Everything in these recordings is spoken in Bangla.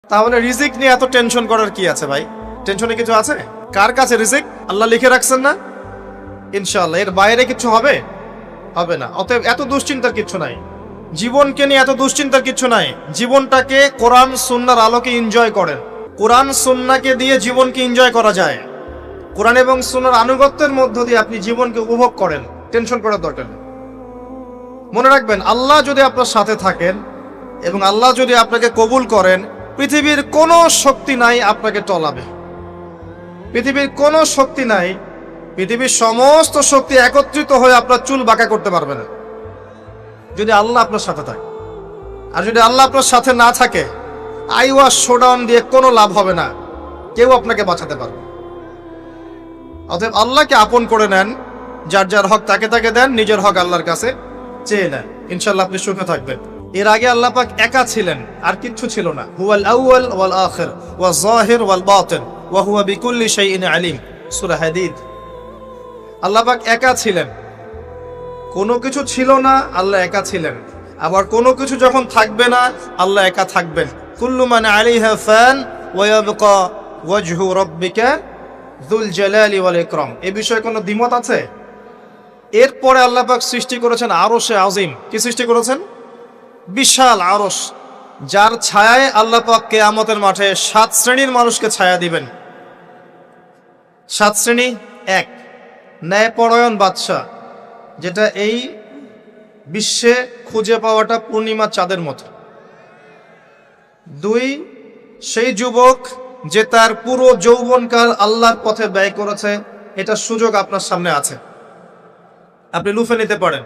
তাহলে রিজিক নিয়ে এত টেনশন করার কি আছে ভাই? টেনশনে কিছু আছে? কার কাছে রিজিক? আল্লাহ লিখে রাখছেন না? ইনশাআল্লাহ এর বাইরে কিছু হবে হবে না। অতএব এত দুশ্চিন্তার কিছু নাই, জীবনকে নিয়ে এত দুশ্চিন্তার কিছু নাই। জীবনটাকে কোরআন সুন্নাহর আলোকে এনজয় করেন। কোরআন সুন্নাহকে দিয়ে জীবনকে এনজয় করা যায়। কোরআন এবং সুন্নাহর আনুগত্যের মধ্য দিয়ে আপনি জীবনকে উপভোগ করেন, টেনশন করার দরকার নেই। মনে রাখবেন, আল্লাহ যদি আপনার সাথে থাকেন এবং আল্লাহ যদি আপনাকে কবুল করেন, পৃথিবীর কোনো শক্তি নাই আপনাকে টলাবে। পৃথিবীর কোনো শক্তি নাই, পৃথিবীর সমস্ত শক্তি একত্রিত হয়ে আপনার চুল বাঁকা করতে পারবে না, যদি আল্লাহ আপনার সাথে থাকে। আর যদি আল্লাহ আপনার সাথে না থাকে, আইওয়াস শোডাউন দিয়ে কোনো লাভ হবে না, কেউ আপনাকে বাঁচাতে পারবে। অতএব আল্লাহকে আপন করে নেন, যার যার হক তাকে তাকে দেন, নিজের হক আল্লাহর কাছে চেয়ে নেন, ইনশাআল্লাহ আপনি সুখে থাকবেন। এর আগে আল্লাহ পাক একা ছিলেন, আর কিচ্ছু ছিল না। হুয়াল আউয়াল ওয়াল আখির ওয়াজ যাহির ওয়াল বাতিন ওয়া হুয়া বিকুল্লি শাইইন আলিম, সূরা হাদীদ। আল্লাহ পাক একা ছিলেন, কোনো কিছু ছিল না, আল্লাহ একা ছিলেন। আবার কোনো কিছু যখন থাকবে না, আল্লাহ একা থাকবেন। কুল্লু মান আলাইহা ফান ওয়া ইয়াবকা ওয়াজহু রাব্বিকা যুল জালালি ওয়াল ইকরাম। এই বিষয়ে কোনো দ্বিমত আছে? এরপরে আল্লাহ পাক সৃষ্টি করেছেন আরশে আজিম। কি সৃষ্টি করেছেন? বিশাল আরশ, যার ছায়ায় আল্লাহ পাক কিয়ামতের মাঠে 7 শ্রেণীর মানুষকে ছায়া দিবেন। 7 শ্রেণী: 1, ন্যায়পরায়ণ বাদশা, যেটা এই বিশ্বে খুঁজে পাওয়াটা পূর্ণিমা চাঁদের মতো। 2, সেই যুবক যে তার পুরো যৌবনকাল আল্লাহর পথে ব্যয় করেছে, এটা সুযোগ আপনার সামনে আছে, আপনি লুফে নিতে পারেন,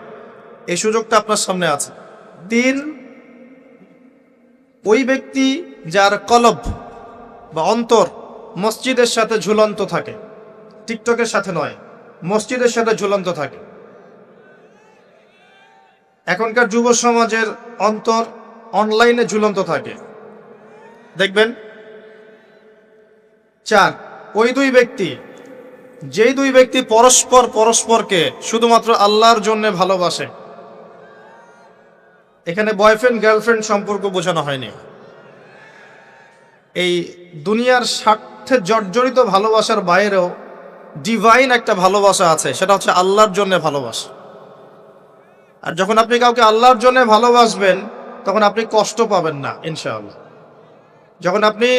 এই সুযোগটা আপনার সামনে আছে। 3, ওই ব্যক্তি যার কলব বা অন্তর মসজিদের সাথে ঝুলন্ত থাকে, টিকটকের সাথে নয়, মসজিদের সাথে ঝুলন্ত থাকে। এখনকার যুব সমাজের অন্তর অনলাইনে ঝুলন্ত থাকে, দেখবেন। 4, ওই দুই ব্যক্তি, যেই দুই ব্যক্তি পরস্পরকে শুধুমাত্র আল্লাহর জন্য ভালোবাসে। এখানে বয়ফ্রেন্ড গার্লফ্রেন্ড সম্পর্ক বোঝানো হয়নি। এই দুনিয়ার স্বার্থে জর্জরিত ভালোবাসার বাইরেও ডিভাইন একটা ভালোবাসা আছে, সেটা হচ্ছে আল্লাহর জন্য ভালোবাসা। আর যখন আপনি কাউকে আল্লাহর জন্য ভালোবাসবেন, তখন আপনি কষ্ট পাবেন না ইনশাআল্লাহ। যখন আপনি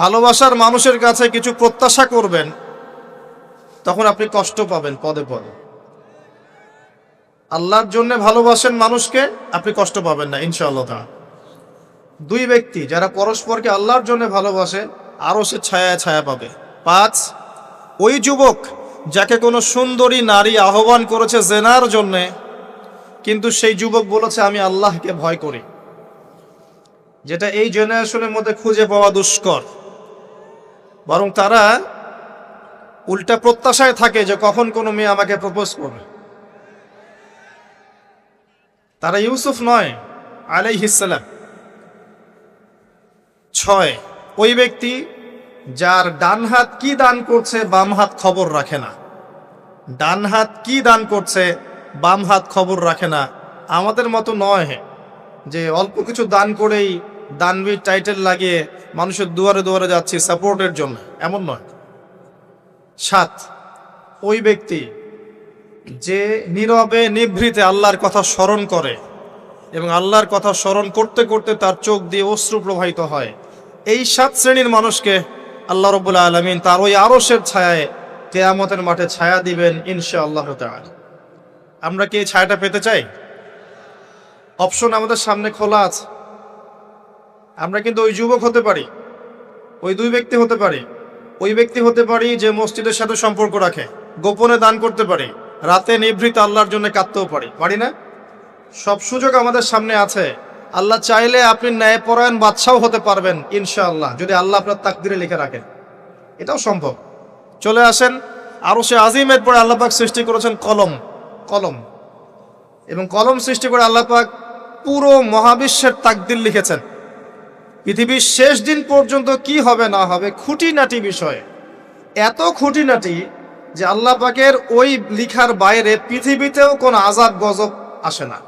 ভালোবাসার মানুষের কাছে কিছু প্রত্যাশা করবেন, তখন আপনি কষ্ট পাবেন পদে পদে। আল্লাহর জন্য ভালোবাসেন মানুষকে, আপনি কষ্ট পাবেন না ইনশাআল্লাহ। দুই ব্যক্তি যারা পরস্পরকে আল্লাহর জন্য ভালোবাসে, আরো সে ছায়া ছায়া পাবে। 5, ওই যুবক যাকে কোনো সুন্দরী নারী আহ্বান করেছে জেনার জন্যে, কিন্তু সেই যুবক বলেছে আমি আল্লাহকে ভয় করি, যেটা এই জেনারেশনের মধ্যে খুঁজে পাওয়া দুষ্কর। বরং তারা উল্টা প্রত্যাশায় থাকে যে কখন কোনো মেয়ে আমাকে প্রপোজ করবে। তারা ইউসুফ নয় আলাইহিস সালাম। 6, ওই ব্যক্তি যার ডান হাত কি দান করছে, বাম হাত খবর রাখে না। ডান হাত কি দান করছে, বাম হাত খবর রাখে না। আমাদের মতো নয় যে অল্প কিছু দান করেই দানবীর টাইটেল লাগিয়ে মানুষের দুয়ারে দুয়ারে যাচ্ছি সাপোর্টের জন্য, এমন নয়। 7, ওই ব্যক্তি যে নীরবে নিভৃতে আল্লাহর কথা স্মরণ করে এবং আল্লাহর কথা স্মরণ করতে করতে তার চোখ দিয়ে অশ্রু প্রবাহিত হয়। এই 7 শ্রেণীর মানুষকে আল্লাহ রাব্বুল আলামিন তার ওই আরশের ছায়ায় কিয়ামতের মাঠে ছায়া দিবেন ইনশাআল্লাহ তাআলা। আমরা কি এই ছায়াটা পেতে চাই? অপশন আমাদের সামনে খোলা আছে। আমরা কিন্তু ওই যুবক হতে পারি, ওই দুই ব্যক্তি হতে পারি, ওই ব্যক্তি হতে পারি যে মসজিদের সাথে সম্পর্ক রাখে, গোপনে দান করতে পারি, রাতে নিভৃত আল্লাহর জন্য কাঁদতেও পারি না? সব সুযোগ আমাদের সামনে আছে। আল্লাহ চাইলে আপনি ন্যায়পরায়ণ বাদশাও হতে পারবেন ইনশাআল্লাহ, যদি আল্লাহ আপনার তাকদিরে লিখে রাখেন, এটাও সম্ভব। চলে আসেন আরশে আজিমের পরে আল্লাহ পাক সৃষ্টি করেছেন কলম, এবং কলম সৃষ্টি করে আল্লাহ পাক পুরো মহাবিশ্বের তাকদির লিখেছেন। পৃথিবীর শেষ দিন পর্যন্ত কি হবে না হবে, খুঁটিনাটি বিষয়, এত খুঁটিনাটি যে আল্লাহ পাকের ওই লিখার বাইরে পৃথিবীতেও কোনো আযাব গজব আসে না।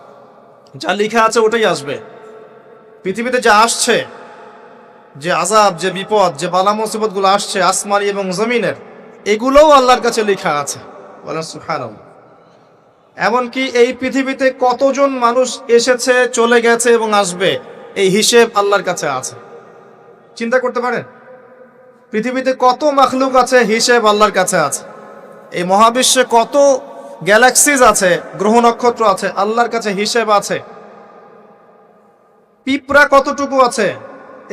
যা লেখা আছে ওটাই আসবে। পৃথিবীতে যা আসছে যে আযাব, যে বিপদ, যে বালা মুসিবত গুলো আসছে আসমানি এবং জমিনের, এগুলোও আল্লাহর কাছে লেখা আছে। বলেন সুবহানাল্লাহ। এমনকি এই পৃথিবীতে কতজন মানুষ এসেছে, চলে গেছে এবং আসবে, এই হিসেব আল্লাহর কাছে আছে। চিন্তা করতে পারেন, পৃথিবীতে কত মাখলুক আছে, হিসেব আল্লাহর কাছে আছে। এই মহাবিশ্বে কত গ্যালাক্সিজ আছে, গ্রহ নক্ষত্র আছে, আল্লাহর কাছে হিসেব আছে। পিঁপড়া কতটুকু আছে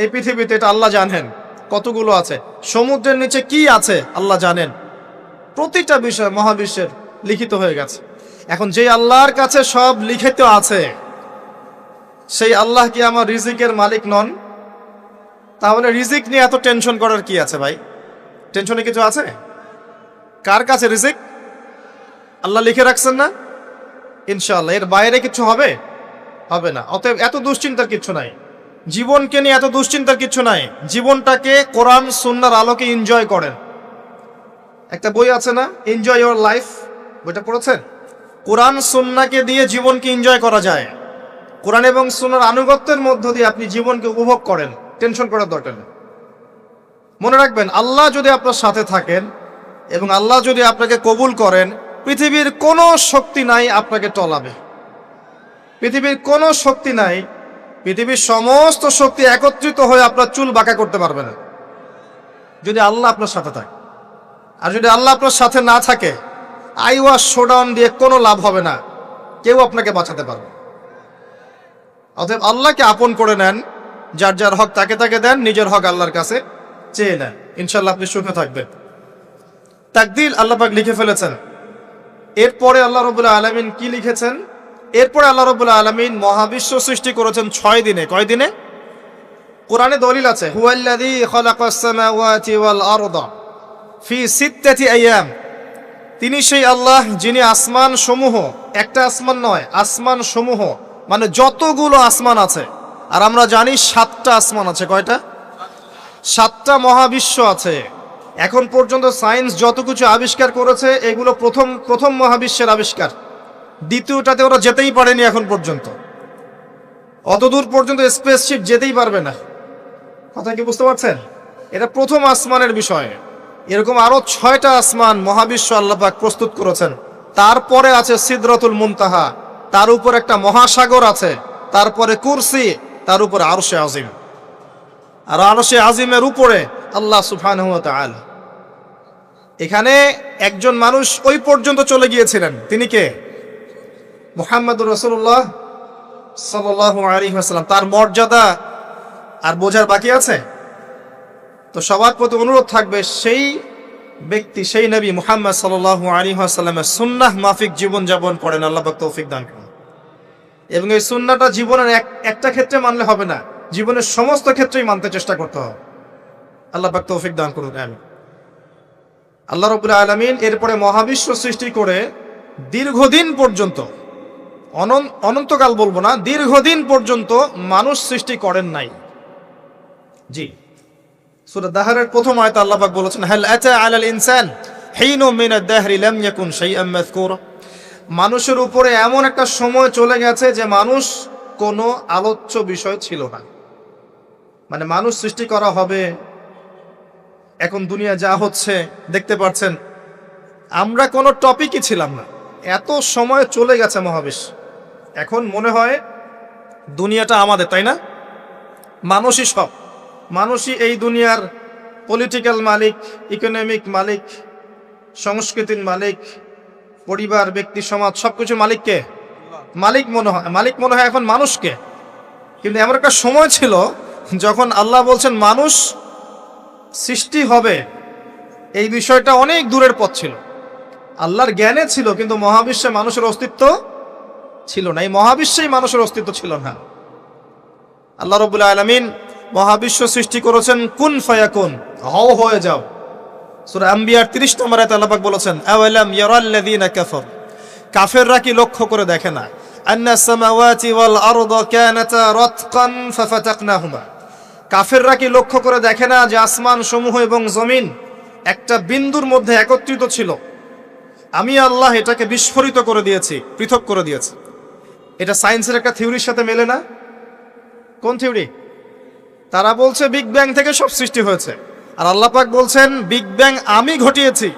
এই পৃথিবীতে, এটা আল্লাহ জানেন কতগুলো আছে। সমুদ্রের নিচে কি আছে আল্লাহ জানেন। প্রতিটা বিষয় মহাবিশ্বের লিখিত হয়ে গেছে। এখন যে আল্লাহর কাছে সব লিখিত আছে, সেই আল্লাহ কি আমার রিজিকের মালিক নন? তাহলে রিজিক নিয়ে এত টেনশন করার কি আছে ভাই? টেনশনে কিছু আছে? কার কাছে রিজিক? আল্লাহ লিখে রাখছেন না? ইনশাআল্লাহ এর বাইরে কিছু হবে? হবে না। অতএব এত দুশ্চিন্তার কিছু নাই। জীবনকে নিয়ে এত দুশ্চিন্তার কিছু নাই। জীবনটাকে কোরআন সুন্নাহর আলোকে এনজয় করেন। একটা বই আছে না, এনজয় ইওর লাইফ, বইটা পড়েছেন? কোরআন সুন্নাহকে দিয়ে জীবনকে এনজয় করা যায়। কোরআন এবং সুন্নাহর আনুগত্যের মধ্য দিয়ে আপনি জীবনকে উপভোগ করেন। টেনশন করার দরকার নেই। মনে রাখবেন, আল্লাহ যদি আপনার সাথে থাকেন এবং আল্লাহ যদি আপনাকে কবুল করেন, পৃথিবীর কোনো শক্তি নাই আপনাকে টলাবে। পৃথিবীর কোনো শক্তি নাই, পৃথিবীর সমস্ত শক্তি একত্রিত হয়ে আপনার চুল বাঁকা করতে পারবে না, যদি আল্লাহ আপনার সাথে থাকে। আর যদি আল্লাহ আপনার সাথে না থাকে, আইওয়াশ শোডাউন দিয়ে কোনো লাভ হবে না, কেউ আপনাকে বাঁচাতে পারবে। অতএব আল্লাহকে আপন করে নেন, যার যার হক তাকে তাকে দেন, নিজের হক আল্লাহর কাছে চেয়ে নেন, ইনশাল্লাহ আপনি সুখে থাকবেন। তাকদীর আল্লাহ পাক লিখে ফেলেছেন। এরপরে আল্লাহ রাব্বুল আলামিন কি লিখেছেন? এরপরে আল্লাহ রাব্বুল আলামিন মহাবিশ্ব সৃষ্টি করেছেন 6 দিনে। কয় দিনে? কোরআনে দলিল আছে, হুয়াল্লাযী খালাকাস সামাওয়াতি ওয়াল আরদা ফি সিত্তাতি আইয়াম। তিনি সেই আল্লাহ যিনি আসমান সমূহ, একটা আসমান নয়, আসমান সমূহ মানে যতগুলো আসমান আছে, আর আমরা জানি 7টা আসমান আছে। কয়টা? 7টা মহাবিশ্ব আছে। এখন পর্যন্ত সায়েন্স যত কিছু আবিষ্কার করেছে, এগুলো প্রথম মহাবিশ্বের আবিষ্কার। দ্বিতীয়টাতে ওরা যেতেই পারেনি এখন পর্যন্ত। অতদূর পর্যন্ত স্পেসশিপ যেতেই পারবে না। কথা কি বুঝতে পারছেন? এটা প্রথম আসমানের বিষয়। এরকম আরো 6টা আসমান মহাবিশ্ব আল্লাহ পাক প্রস্তুত করেছেন। তারপরে আছে সিদরাতুল মুনতাহা, তার উপর একটা মহাসাগর আছে, তারপরে কুরসি, তার উপরে আরশে আজিম। আর আরশে আজিমের উপরে আল্লাহ সুবহানাহু ওয়া তাআলা। এখানে একজন মানুষ ওই পর্যন্ত চলে গিয়েছিলেন। তিনি কে? মুহাম্মদুর রাসূলুল্লাহ সাল্লাল্লাহু আলাইহি ওয়াসাল্লাম। তার মর্যাদা আর বোঝার বাকি আছে? তো সবার প্রতি অনুরোধ থাকবে, সেই ব্যক্তি, সেই নবী মুহাম্মদ সাল্লাল্লাহু আলাইহি ওয়াসাল্লামের সুন্নাহ মাফিক জীবন যাপন করেন। আল্লাহ পাক তৌফিক দান করুন। এবং এই সুন্নাহটা জীবনের একটা ক্ষেত্রে মানলে হবে না, জীবনের সমস্ত ক্ষেত্রেই মানতে চেষ্টা করতে হবে। আল্লাহ পাক তৌফিক দান করুন। আমিন। আল্লাহ রাব্বুল আলামিন এরপরে মহাবিশ্ব সৃষ্টি করে দীর্ঘদিন পর্যন্ত, অনন্তকাল বলবো না, দীর্ঘদিন পর্যন্ত মানুষ সৃষ্টি করেন নাই। জি, সূরা দাহরের প্রথম আয়াতে আল্লাহ পাক বলেছেন, হাল আতা আলাল ইনসান হিনুম মিনাদ দাহরি লাম ইয়াকুন শাইআম মাযকুরা। মানুষের উপরে এমন একটা সময় চলে গেছে যে মানুষ কোনো আলোচ্য বিষয় ছিল না। মানে মানুষ সৃষ্টি করা হবে, এখন দুনিয়া যা হচ্ছে দেখতে পাচ্ছেন, আমরা কোনো টপিকই ছিলাম না। এত সময় চলে গেছে মহাবিশ্ব। এখন মনে হয় দুনিয়াটা আমাদের, তাই না? মানুষই সব, মানুষই এই দুনিয়ার পলিটিক্যাল মালিক, ইকোনমিক মালিক, সংস্কৃতির মালিক, পরিবার, ব্যক্তি, সমাজ, সবকিছু মালিককে মালিক মনে হয় এখন মানুষকে। কিন্তু এমন একটা সময় ছিল যখন আল্লাহ বলছেন মানুষ সৃষ্টি হবে, এই বিষয়টা অনেক দূরের পথ ছিল। আল্লাহর জ্ঞানে ছিল, কিন্তু মহাবিশ্বে মানুষের অস্তিত্ব ছিল না। এই মহাবিশ্বেই মানুষের অস্তিত্ব ছিল না। আল্লাহ রাব্বুল আলামিন মহাবিশ্ব সৃষ্টি করেছেন কুন ফায়াকুন, হও হয়ে যাও। সূরা আম্বিয়ার 30 নম্বর আয়াতে আল্লাহ পাক বলেছেন, আওয়ালাম ইয়ারাল্লাযীনা কাফার, কাফেররা কি লক্ষ্য করে দেখে না, আন্নাস সামাওয়াতি ওয়াল আরদা কানাতা রাতকান ফাফাতাকনাহুমা, কাফেররা কি লক্ষ্য করে দেখে না যে আসমান সমূহ এবং জমিন একটা বিন্দুর মধ্যে একত্রিত ছিল, আমি আল্লাহ এটাকে বিস্ফোরিত করে দিয়েছি, পৃথক করে দিয়েছি। এটা সায়েন্সের একটা থিওরির সাথে মেলে না? কোন থিওরি? তারা বলছে বিগ ব্যাং থেকে সব সৃষ্টি হয়েছে, আর আল্লাহ পাক বলছেন বিগ ব্যাং আমি ঘটিয়েছি।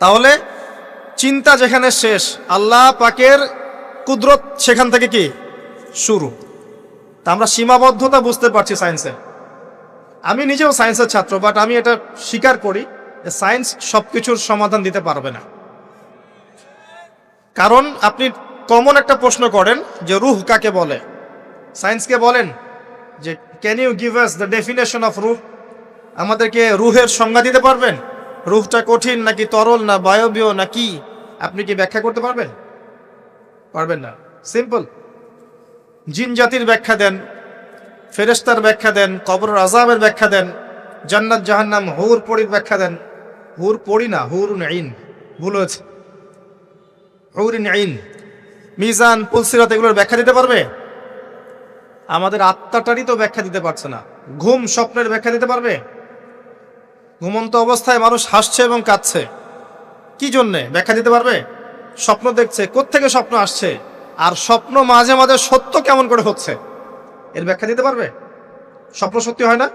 তাহলে চিন্তা যেখানে শেষ, আল্লাহ পাকের কুদরত সেখান থেকে কি শুরু। তা আমরা সীমাবদ্ধতা বুঝতে পারছি সায়েন্সের। আমি নিজেও সায়েন্সের ছাত্র, বাট আমি এটা স্বীকার করি যে সায়েন্স সবকিছুর সমাধান দিতে পারবে না। কারণ আপনি কমন একটা প্রশ্ন করেন যে রূহ কাকে বলে, সায়েন্সকে বলেন যে can you give us the definition of রূহ, আমাদেরকে রূহের সংজ্ঞা দিতে পারবেন? রূহটা কঠিন নাকি তরল না বায়বীয় না কি, আপনি কি ব্যাখ্যা করতে পারবেন? পারবেন না। সিম্পল। জিন জাতির ব্যাখ্যা দেন, ফেরেশতার ব্যাখ্যা দেন, কবরের আযাবের ব্যাখ্যা দেন, জান্নাত জাহান্নাম হুর পরির ব্যাখ্যা দেন। হুর পরি না, হুরুন আইন, ভুল হয়েছে, হুরুন আইন। মিজান, পুলসিরাত, এগুলোর ব্যাখ্যা দিতে পারবে? আমাদের আত্মাটারই তো ব্যাখ্যা দিতে পারছে না। ঘুম, স্বপ্নের ব্যাখ্যা দিতে পারবে? ঘুমন্ত অবস্থায় মানুষ হাসছে এবং কাঁদছে, কি জন্যে ব্যাখ্যা দিতে পারবে? স্বপ্ন দেখছে, কোত্থেকে স্বপ্ন আসছে, আর স্বপ্ন মাঝে মাঝে সত্য কেমন করে হচ্ছে, এর ব্যাখ্যা দিতে পারবে? স্বপ্ন সত্যি হয় না?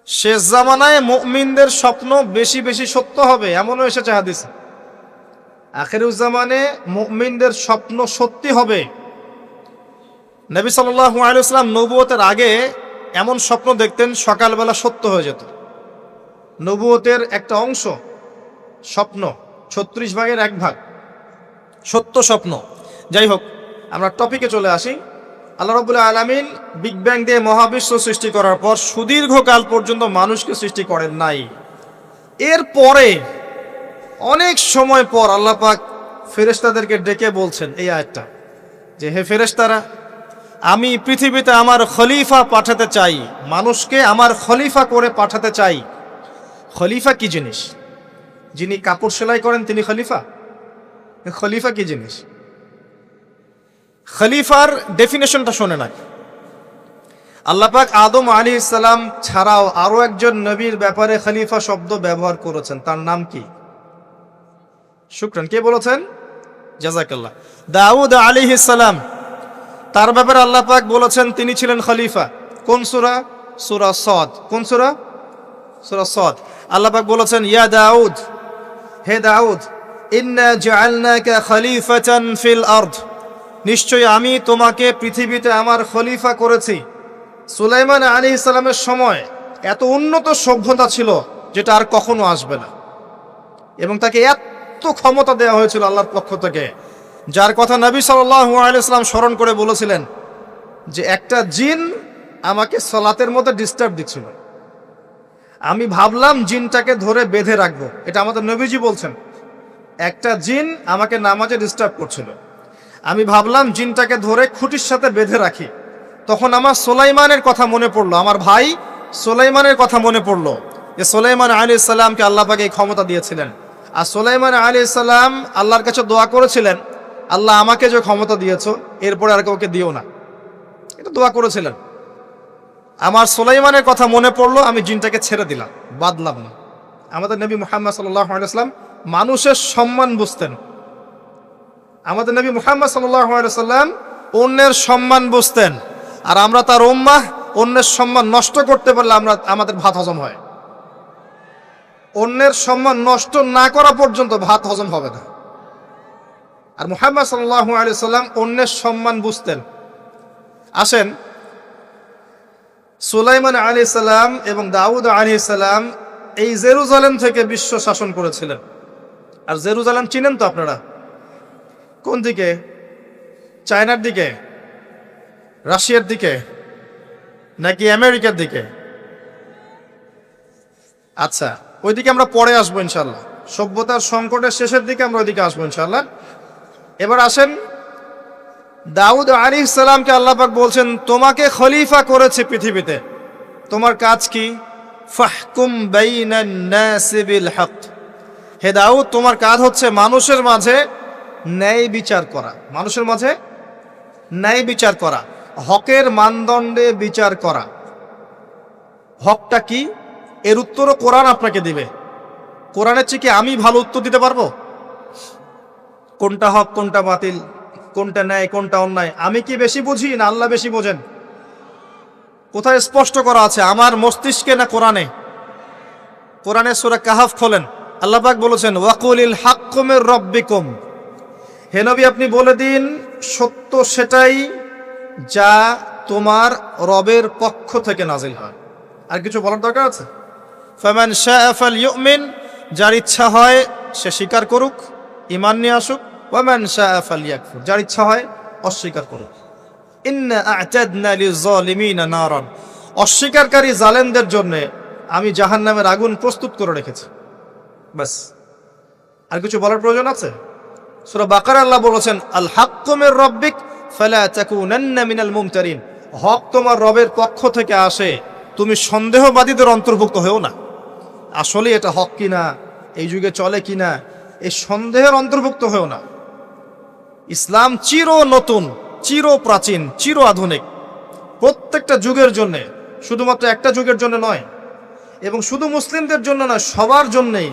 শেষ জামানায় মুমিনদের স্বপ্ন বেশি বেশি সত্য হবে এমনও এসেছে হাদিসে। আখিরুজ্জামানে মুমিনদের স্বপ্ন সত্যি হবে। নবী সাল্লাল্লাহু আলাইহি ওয়াসাল্লাম নবুয়তের আগে এমন স্বপ্ন দেখতেন সকালবেলা সত্য হয়ে যেত। নবুয়তের একটা অংশ স্বপ্ন, 36 ভাগের 1 ভাগ সত্য স্বপ্ন। যাই হোক, আমরা টপিকে চলে আসি। আল্লাহ রাব্বুল আলামিন বিগ ব্যাং দিয়ে মহাবিশ্ব সৃষ্টি করার পর সুদীর্ঘকাল পর্যন্ত মানুষকে সৃষ্টি করেন নাই। এরপরে অনেক সময় পর আল্লাহ পাক ফেরেশতাদেরকে ডেকে বলছেন এই আয়াতটা, যে হে ফেরেশতারা, আমি পৃথিবীতে আমার খলিফা পাঠাতে চাই, মানুষকে আমার খলিফা করে পাঠাতে চাই। খলিফা কি জিনিস? যিনি কাপড় সেলাই করেন তিনি খলিফা? খলিফা কি জিনিস? খলিফার ডেফিনেশনটা শোনে না। আল্লাহ পাক আদম আলাইহিস সালাম ছাড়াও আরো একজন নবীর ব্যাপারে খলিফা শব্দ ব্যবহার করেছেন, তার নাম কি? শুকরান, কে বলেছেন? জাযাকাল্লাহ। দাউদ আলাইহিস সালাম, তার ব্যাপারে আল্লাহ পাক বলেছেন তিনি ছিলেন খলিফা। কোন সূরা? সূরা সাদ। কোন সূরা? সূরা সাদ। আল্লাহ পাক বলেছেন ইয়া দাউদ, হে দাউদ, ইন্না জাআলনাকা খলিফাতান ফিল আরদ, নিশ্চয়ই আমি তোমাকে পৃথিবীতে আমার খলিফা করেছি। সুলাইমান আলাইহিস সালামের সময় এত উন্নত সভ্যতা ছিল যেটা আর কখনো আসবে না, এবং তাকে এত ক্ষমতা দেওয়া হয়েছিল আল্লাহর পক্ষ থেকে, যার কথা নবী সাল্লাল্লাহু আলাইহি ওয়াসাল্লাম স্মরণ করে বলেছিলেন যে একটা জিন আমাকে সালাতের মধ্যে ডিস্টার্ব দিচ্ছিল, আমি ভাবলাম জিনটাকে ধরে বেঁধে রাখবো। এটা আমাদের নবীজি বলছেন, একটা জিন আমাকে নামাজে ডিস্টার্ব করছিল, আমি ভাবলাম জিনটাকে ধরে খুঁটির সাথে বেঁধে রাখি। তখন আমার সুলাইমানের কথা মনে পড়লো, আমার ভাই সুলাইমানের কথা মনে পড়লো যে সুলাইমান আলাইহিস সালামকে আল্লাহ পাক এই ক্ষমতা দিয়েছিলেন। আর সুলাইমান আলাইহিস সালাম আল্লাহর কাছে দোয়া করেছিলেন, আল্লাহ আমাকে যে ক্ষমতা দিয়েছো এরপরে আর কাউকে দিও না, এটা দোয়া করেছিলেন। আমার সুলাইমানের কথা মনে পড়লো, আমি জিনটাকে ছেড়ে দিলাম, বাদলাম না। আমাদের নবী মুহাম্মদ সাল্লাল্লাহু আলাইহি ওয়াসাল্লাম মানুষের সম্মান বুঝতেন। আমাদের নবী মুহাম্মদ সাল্লাল্লাহু আলাইহি ওয়াসাল্লাম অন্যের সম্মান বুঝতেন, আর আমরা তার উম্মাহ, অন্যের সম্মান নষ্ট করতে পারলে আমাদের ভাত হজম হয়। অন্যের সম্মান নষ্ট না করা পর্যন্ত ভাত হজম হবে না। আর মুহাম্মদ সাল্লাল্লাহু আলাইহি ওয়াসাল্লাম অন্যের সম্মান বুঝতেন। আসেন, সুলাইমান আলাইহিস সালাম এবং দাউদ আলাইহিস সালাম এই জেরুজালেম থেকে বিশ্ব শাসন করেছিলেন। আর জেরুজালেম চিনেন তো আপনারা? কোন দিকে? চায়নার দিকে, রাশিয়ার দিকে, নাকি আমেরিকার দিকে? আচ্ছা, ওইদিকে আমরা পরে আসবো ইনশাল্লাহ। সভ্যতার সংকটের শেষের দিকে আমরা ওইদিকে আসবো ইনশাল্লাহ। এবার আসেন, দাউদ আলাইহিস সালামকে আল্লাহ পাক বলছেন তোমাকে খলিফা করেছে পৃথিবীতে, তোমার কাজ কি? ফাহকুম বাইনান নাসি বিল হক, হে দাউদ তোমার কাজ হচ্ছে মানুষের মাঝে ন্যায় বিচার করা, মানুষের মাঝে ন্যায় বিচার করা, হকের মানদণ্ডে বিচার করা। হকটা কি? এর উত্তরও কোরআন আপনাকে দিবে। কোরআনের চেয়ে কি আমি ভালো উত্তর দিতে পারবো? কোনটা হক কোনটা বাতিল, কোনটা ন্যায় কোনটা অন্যায়, আমি কি বেশি বুঝি না আল্লাহ বেশি বোঝেন? কোথায় স্পষ্ট করা আছে? আমার মস্তিষ্কে না কোরআনে? কোরআনে সূরা কাহাফ খোলেন, আল্লাহ পাক বলেছেন ওয়াকুলিল হাক্কু মির রাব্বিকুম, হে নবী আপনি বলে দিন সত্য সেটাই যা তোমার রবের পক্ষ থেকে নাজিল হয়। আর কিছু বলার দরকার আছে? ফামান শাআ ফালইউমিন, যার ইচ্ছা হয় সে স্বীকার করুক, ঈমান নিয়ে আসুক। ওয়ামান শাআ ফালইয়াকফুর, যার ইচ্ছা হয় অস্বীকার করুক। ইন্না আ'তাদনা লিয-যালিমিনা নারান, অস্বীকারকারী জালেমদের জন্য আমি জাহান্নামের আগুন প্রস্তুত করে রেখেছি। বাস, আর কিছু বলার প্রয়োজন আছে? সূরা বাকারা আল্লাহ বলেছেন আল হাক্কু মির রাব্বিক ফালা তাকুনান্না মিনাল মুমতারিন, হক তোমার রবের পক্ষ থেকে আসে, তুমি সন্দেহবাদীদের অন্তর্ভুক্ত হও না। আসলে এটা হক কিনা, এই যুগে চলে কিনা, এই সন্দেহের অন্তর্ভুক্ত হও না। ইসলাম চির নতুন, চির প্রাচীন, চির আধুনিক, প্রত্যেকটা যুগের জন্য, শুধুমাত্র একটা যুগের জন্য নয়, এবং শুধু মুসলিমদের জন্য নয়, সবার জন্যই।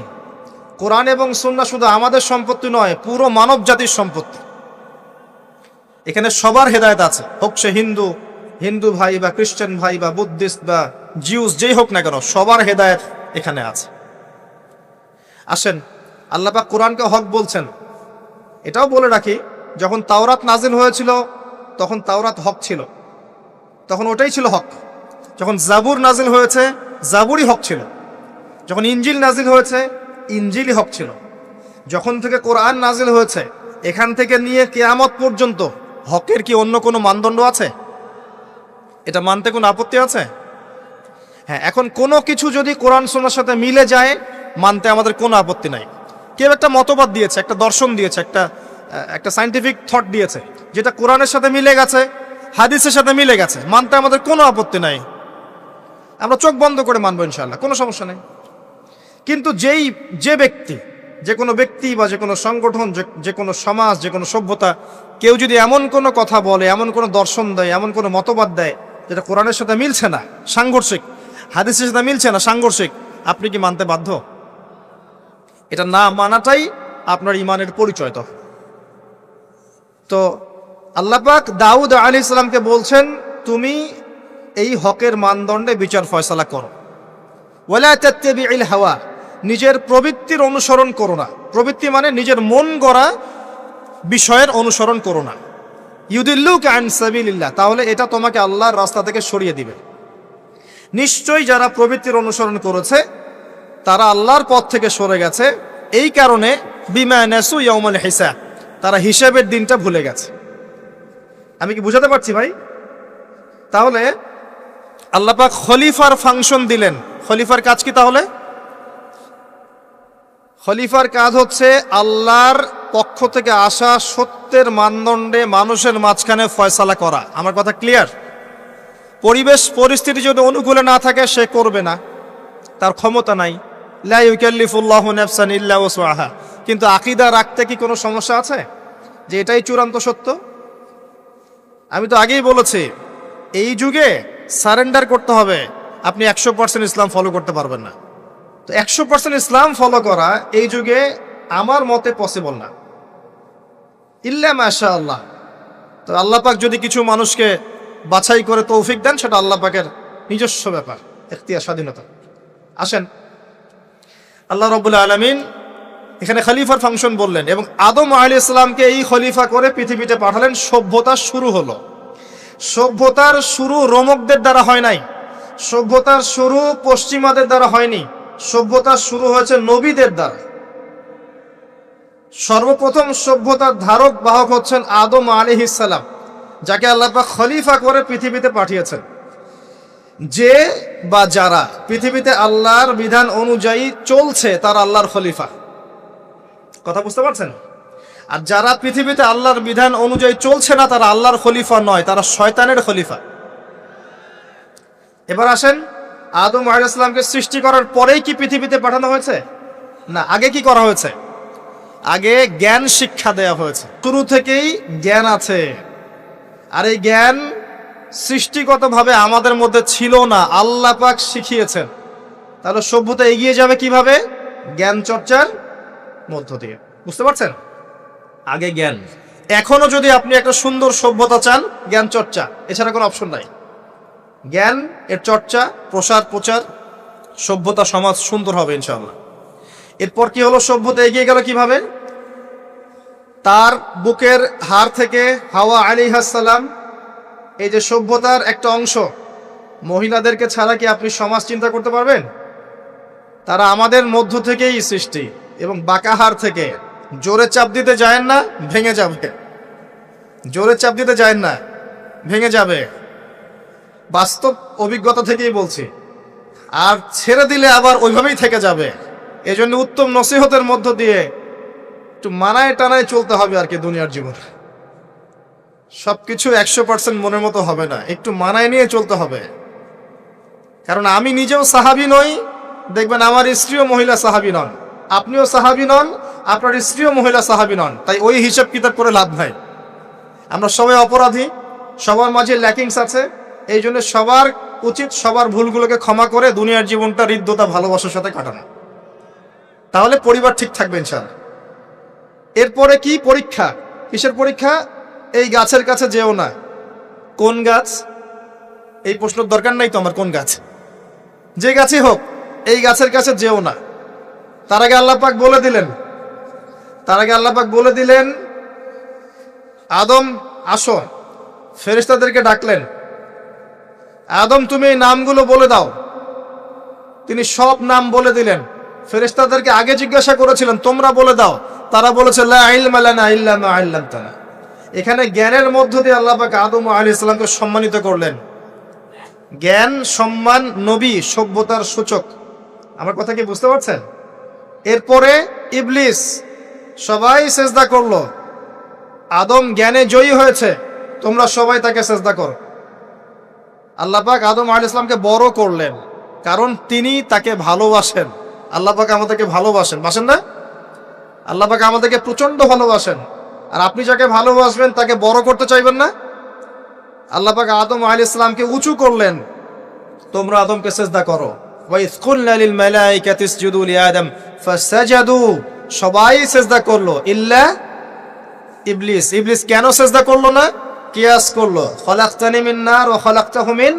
কোরআন এবং সুন্নাহ শুধু আমাদের সম্পত্তি নয়, পুরো মানব জাতির সম্পত্তি। এখানে সবার হেদায়েত আছে, হোক সে হিন্দু ভাই বা খ্রিস্টান ভাই বা বুদ্ধিস্ট বা জিউস, যেই হোক না কেন, সবার হেদায়েত এখানে আছে। আসেন, আল্লাহ পাক কোরআনকে হক বলছেন। এটাও বলে রাখি, যখন তাওরাত নাজিল হয়েছিল তখন তাওরাত হক ছিল, তখন ওটাই ছিল হক। যখন জাবুর নাজিল হয়েছে জাবুরই হক ছিল। যখন ইনজিল নাজিল হয়েছে ইনজিলই হক ছিল। যখন থেকে কোরআন নাজিল হয়েছে এখান থেকে নিয়ে কিয়ামত পর্যন্ত হকের কি অন্য কোনো মানদণ্ড আছে? এটা মানতে কোনো আপত্তি আছে? হ্যাঁ, এখন কোনো কিছু যদি কোরআন সুন্নাহর সাথে মিলে যায় মানতে আমাদের কোনো আপত্তি নাই। কেউ একটা মতবাদ দিয়েছে, একটা দর্শন দিয়েছে, একটা সায়েন্টিফিক থট দিয়েছে, যেটা কোরআনের সাথে মিলে গেছে, হাদিসের সাথে মিলে গেছে, মানতে আমাদের কোনো আপত্তি নাই। আমরা চোখ বন্ধ করে মানবো ইনশাআল্লাহ, কোনো সমস্যা নেই। কিন্তু যে কোনো ব্যক্তি বা যে কোনো সংগঠন, যে কোনো সমাজ, যে কোনো সভ্যতা, কেউ যদি এমন কোনো কথা বলে, এমন কোনো দর্শন দেয়, এমন কোনো মতবাদ দেয় যেটা কোরআনের সাথে মিলছে না, সাংঘর্ষিক, হাদিসের সাথে মিলছে না, সাংঘর্ষিক, আপনি কি মানতে বাধ্য? এটা না মানাটাই আপনার ঈমানের পরিচয়। তো আল্লাহ পাক দাউদ আলাইহিস সালামকে বলছেন তুমি এই হকের মানদণ্ডে বিচার ফয়সালা করো। ওয়ালা তাত্তাবিউল হাওয়া, নিজের প্রবৃত্তির অনুসরণ করো না। প্রবৃত্তি মানে নিজের মন গড়া বিষয়ের অনুসরণ করো না। ইউদিল্লুকা আন সাবিলিল্লাহ, তাহলে এটা তোমাকে আল্লাহর রাস্তা থেকে সরিয়ে দিবে। নিশ্চয়ই যারা প্রবৃত্তির অনুসরণ করেছে তারা আল্লাহর পথ থেকে সরে গেছে। এই কারণে বিমা নাসু ইয়াউমাল হিসাব, তারা হিসাবের দিনটা ভুলে গেছে। আমি কি বুঝাতে পারছি ভাই? তাহলে আল্লাহ পাক খলিফার ফাংশন দিলেন। খলিফার কাজ কি তাহলে? খলিফার কাজ হচ্ছে আল্লাহর পক্ষ থেকে আসা সত্যের মানদণ্ডে মানুষের মাঝখানে ফয়সালা করা। আমার কথা ক্লিয়ার? পরিবেশ পরিস্থিতি যদি অনুকূলে না থাকে সে করবে না, তার ক্ষমতা নাই। লা ইউকাল্লিফুল্লাহু নাফসান ইল্লা ওয়াসআহা। কিন্তু আকীদা রাখতে কি কোনো সমস্যা আছে যে এটাই চূড়ান্ত সত্য? আমি তো আগেই বলেছি, এই যুগে সারেন্ডার করতে হবে। আপনি 100% ইসলাম ফলো করতে পারবেন না। তো 100% ইসলাম ফলো করা এই যুগে আমার মতে পসিবল না, ইল্লা মাশাআল্লাহ। তো আল্লাহ পাক যদি কিছু মানুষকে বাছাই করে তৌফিক দেন, সেটা আল্লাহ পাকের নিজস্ব ব্যাপার, ইখতিয়ার, স্বাধীনতা। আসেন, আল্লাহ রাব্বুল আলামিন এখানে খলিফার ফাংশন বললেন এবং আদম আলাইহিস সালামকে এই খলিফা করে পৃথিবীতে পাঠালেন। সভ্যতার শুরু হলো। সভ্যতার শুরু রোমকদের দ্বারা হয় নাই, সভ্যতার শুরু পশ্চিমাদের দ্বারা হয়নি, সভ্যতার শুরু হয়েছে নবীদের দ্বারা। সর্বপ্রথম সভ্যতার ধারক বাহক হচ্ছেন আদম আলাইহিস সালাম, যাকে আল্লাহ পাক খলিফা করে পৃথিবীতে পাঠিয়েছেন। যে বা যারা পৃথিবীতে আল্লাহর বিধান অনুযায়ী চলছে তারা আল্লাহর খলিফা। কথা বুঝতে পারছেন? আর যারা পৃথিবীতে আল্লাহর বিধান অনুযায়ী চলছে না তারা আল্লাহর খলিফা নয়, তারা শয়তানের খলিফা। এবার আসেন, আদম আলাইহিস সালামকে সৃষ্টি করার পরেই কি পৃথিবীতে পাঠানো হয়েছে? না, আগে কি করা হয়েছে? আগে জ্ঞান শিক্ষা দেয়া হয়েছে। শুরু থেকেই জ্ঞান আছে, আর এই জ্ঞান সৃষ্টিগতভাবে আমাদের মধ্যে ছিল না, আল্লাহ পাক শিখিয়েছেন। তাহলে সভ্যতা এগিয়ে যাবে কিভাবে? জ্ঞান চর্চার মধ্য দিয়ে। বুঝতে পারছেন? আগে জ্ঞান। এখনো যদি আপনি একটা সুন্দর সভ্যতা চান, জ্ঞান চর্চা, এছাড়া কোনো অপশন নাই। জ্ঞান এর চর্চা, প্রসার প্রচার, সভ্যতা সমাজ সুন্দর হবে ইনশাআল্লাহ। এরপর কি হলো, সভ্যতা এগিয়ে গেল কিভাবে? তার বুকের হাড় থেকে হাওয়া আলাইহিস সালাম, এই যে সভ্যতার একটা অংশ, মহিলাদেরকে ছাড়া কি আপনি সমাজ চিন্তা করতে পারবেন? তারা আমাদের মধ্য থেকেই সৃষ্টি, এবং বাঁকা হাড় থেকে। জোরে চাপ দিতে যায় না, ভেঙে যাবে। জোরে চাপ দিতে যায় না, ভেঙে যাবে। বাস্তব অভিজ্ঞতা থেকেই বলছি। আর ছেড়ে দিলে আবার ওইভাবেই থেকে যাবে। এজন্য উত্তম নসিহতের মধ্য দিয়ে একটু মানায় টানায় চলতে হবে আর কি দুনিয়ার জীবন। সবকিছু 100% মনের মতো হবে না, একটু মানায় নিয়ে চলতে হবে। কারণ আমি নিজেও সাহাবী নই, দেখবেন আমার স্ত্রীও মহিলা সাহাবী নন, আপনিও সাহাবী নন, আপনার স্ত্রীও মহিলা সাহাবী নন। তাই ওই হিসাব কিতাব করে লাভ নাই। আমরা সবাই অপরাধী, সবার মাঝে ল্যাকিংস আছে। এই জন্য সবার উচিত সবার ভুলগুলোকে ক্ষমা করে দুনিয়ার জীবনটা হৃদ্যতা ভালোবাসার সাথে কাটানো। তাহলে পরিবার ঠিক থাকবে ইনশাআল্লাহ। এরপরে কি পরীক্ষা? কিসের পরীক্ষা? এই গাছের কাছে যেও না। কোন গাছ? এই প্রশ্নের দরকার নাই তো আমার, কোন গাছ? যে গাছই হোক, এই গাছের কাছে যেও না। তার আগে আল্লাহ পাক বলে দিলেন আদম আসো। ফেরেশতাদেরকে ডাকলেন, আদম তুমি এই নামগুলো বলে দাও। তিনি সব নাম বলে দিলেন। ফেরেশতাদেরকে আগে জিজ্ঞাসা করেছিলেন তোমরা বলে দাও, তারা বলেছে লা ইলমা লানা ইল্লা মা আল্লামতানা। এখানে জ্ঞানের মধ্য দিয়ে আল্লাহ পাক আদম আলাইহিস সালামকে সম্মানিত করলেন। জ্ঞান, সম্মান, নবী, সভ্যতার সূচক। আমার কথা কি বুঝতে পারছেন? এরপরে ইবলিস, সবাই সেজদা করলো। আদম জ্ঞানে জয়ী হয়েছে, তোমরা সবাই তাকে সেজদা করো। আল্লাহ পাক আদম আলাইহিস সালামকে বড় করলেন, কারণ তিনি তাকে ভালোবাসেন। আল্লাহ পাক আমাদেরকে ভালোবাসেন, বাসেন না? আল্লাহ পাক আমাদেরকে প্রচন্ড ভালোবাসেন। আর আপনি যাকে ভালোবাসবেন তাকে বড় করতে চাইবেন না? আল্লাহ পাক আদম আলাইহিস সালামকে উঁচু করলেন, তোমরা আদমকে সিজদা করো। ওয়া ইয কুলনা লিল মালাইকাতি ইসজুদু লিআদম ফাসাজাদু, সবাই সিজদা করলো ইল্লা ইবলিস। ইবলিস কেন সিজদা করলো না? কিয়াস করলো, খলাকতানি মিন নার ওয়া খলাকতাহু মিন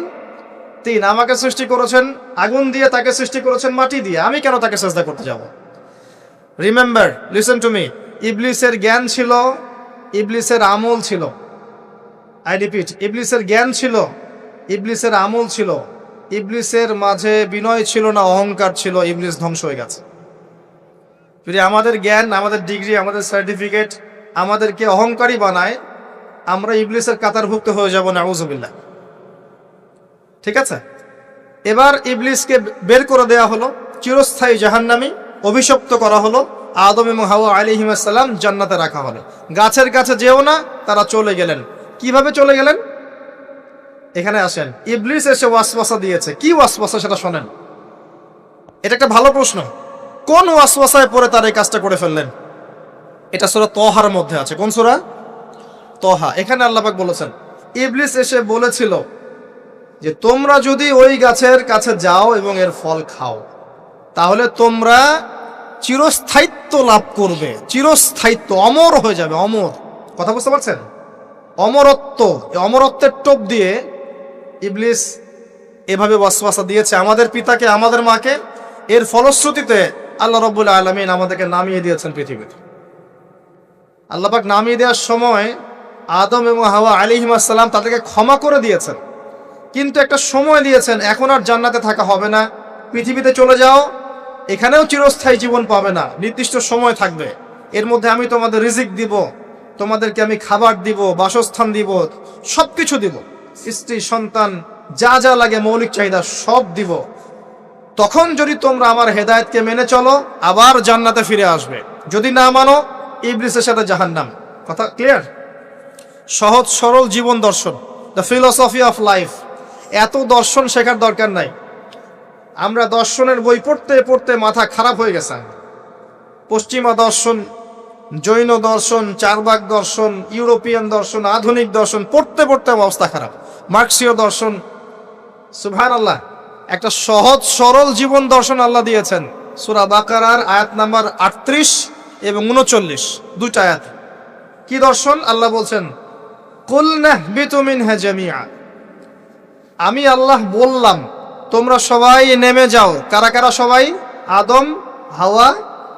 তিন। আমাকে সৃষ্টি করেছেন আগুন দিয়ে, তাকে সৃষ্টি করেছেন মাটি দিয়ে, আমি কেন তাকে সিজদা করতে যাব? রিমেম্বার, লিসেন টু মি, ইবলিসের জ্ঞান ছিল, ইবলিসের আমল ছিল। আই রিপিট, ইবলিসের জ্ঞান ছিল, ইবলিসের আমল ছিল। ইবলিসের মাঝে বিনয় ছিল না, অহংকার ছিল। ইবলিস ধ্বংস হয়ে গেছে। যদি আমাদের জ্ঞান, আমাদের ডিগ্রি, আমাদের সার্টিফিকেট আমাদেরকে অহংকারী বানায়, আমরা ইবলিসের কাতারভুক্ত হয়ে যাব, নাউযুবিল্লাহ। ঠিক আছে? এবার ইবলিসকে বের করে দেয়া হলো, চিরস্থায়ী জাহান্নামী, অভিশপ্ত করা হলো। আদম এবং হাওয়া আলাইহিস সালাম জান্নাতে রাখা হলো। গাছের কাছে যেও না, তারা চলে গেলেন। কিভাবে চলে গেলেন? এখানে আসেন। ইবলিস এসে ওয়াসওয়াসা দিয়েছে। কি ওয়াসওয়াসা সেটা শোনেন। এটা একটা ভালো প্রশ্ন। কোন ওয়াসওয়াসায় পড়ে তারা এই কাজটা করে ফেললেন? এটা সূরা তহার মধ্যে আছে। কোন সূরা? তহা। এখানে আল্লাহ পাক বলেছেন, ইবলিস এসে বলেছিল যে তোমরা যদি ওই গাছের কাছে যাও এবং এর ফল খাও, তাহলে তোমরা চিরস্থায়িত্ব লাভ করবে। চিরস্থায়িত্ব, অমর হয়ে যাবে, অমর। কথা বুঝতে পারছেন? অমরত্ব। অমরত্বের টোপ দিয়ে ইবলিস এভাবে ওয়াসওয়াসা দিয়েছে আমাদের পিতাকে, আমাদের মাকে। এর ফলশ্রুতিতে আল্লাহ রাব্বুল আলামিন আমাদেরকে নামিয়ে দিয়েছেন পৃথিবীতে। আল্লাহ পাক নামিয়ে দেওয়ার সময় আদম এবং হাওয়া আলাইহিস সালাম তাদেরকে ক্ষমা করে দিয়েছেন, কিন্তু একটা সময় দিয়েছেন, এখন আর জান্নাতে থাকা হবে না, পৃথিবীতে চলে যাও, এখানেও চিরস্থায়ী জীবন পাবে না, নির্দিষ্ট সময় থাকবে। এর মধ্যে আমি তোমাদের রিজিক দিব, তোমাদেরকে আমি খাবার দিব, বাসস্থান দিব, সবকিছু দিব, স্ত্রী সন্তান যা যা লাগে মৌলিক চাহিদা সব দিব। তখন যদি তোমরা আমার হেদায়েতকে মেনে চলো, আবার জান্নাতে ফিরে আসবে। যদি না মানো, ইবলিসের সাথে জাহান্নাম। কথা ক্লিয়ার? সহজ সরল জীবন দর্শন, দ্য ফিলোসফি অফ লাইফ। এত দর্শন শেখার দরকার নাই। আমরা দর্শনের বই পড়তে পড়তে মাথা খারাপ হয়ে গেছে। পশ্চিমা দর্শন, জৈন দর্শন, চারবাক দর্শন, ইউরোপিয়ান দর্শন, আধুনিক দর্শন পড়তে পড়তে অবস্থা খারাপ। মার্কসীয় দর্শন। সুবহানাল্লাহ, একটা সহজ সরল জীবন দর্শন আল্লাহ দিয়েছেন। সূরা বাকারার আয়াত নাম্বার 38 এবং 39, দুইটা আয়াত। কি দর্শন? আল্লাহ বলছেন, কুল নাহবিতু মিনহা জামিআ। আমি আল্লাহ বললাম তোমরা সবাই নেমে যাও। কারা কারা সবাই? আদম, হাওয়া,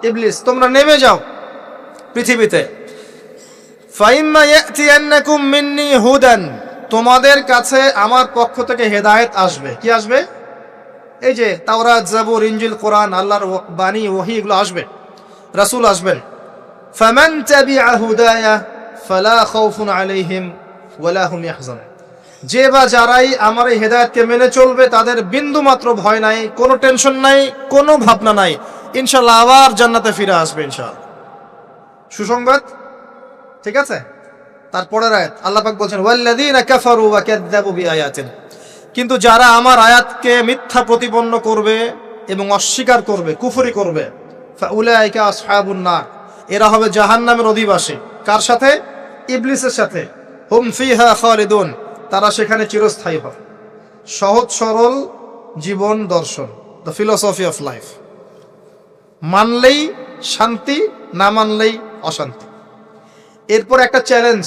ইবলিস, তোমরা নেমে যাও পৃথিবীতে। ফাইম্মা ইয়াতিয়ান্নাকুম মিন্নি হুদান, তোমাদের কাছে আমার পক্ষ থেকে হেদায়েত আসবে। কি আসবে? এই যে তাওরাত, জাবুর, ইনজিল, কোরআন, আল্লাহর বাণী, ওহী, এগুলো আসবে, রাসূল আসবেন। ফামান তাবিআ হুদায়া ফালা খাউফুন আলাইহিম ওয়ালা হুম ইয়াহজানুন, যে বা যারাই আমার এই হেদায়েতকে মেনে চলবে তাদের বিন্দু মাত্র ভয় নাই, কোনো টেনশন নাই, কোনো ভাবনা নাই, ইনশাআল্লাহ আবার জান্নাতে ফিরে আসবে ইনশাআল্লাহ। সুসংবাদ, ঠিক আছে? তারপরের আয়াত আল্লাহ পাক বলছেন ওয়াল্লাযীনা কাফারু ওয়া কাযযাবু বিআয়াতিনা, কিন্তু যারা আমার আয়াতকে মিথ্যা প্রতিপন্ন করবে এবং অস্বীকার করবে, কুফরি করবে, ফাউলাইকা আসহাবুন নার, এরা হবে জাহান্নামের অধিবাসী। কার সাথে? ইবলিসের সাথে। হুম ফিহা খালিদুন, তারা সেখানে চিরস্থায়ী হবে। সহজ সরল জীবন দর্শন, দ্য ফিলোসফি অফ লাইফ। মানলেই শান্তি, না মানলেই অশান্তি। এরপর একটা চ্যালেঞ্জ,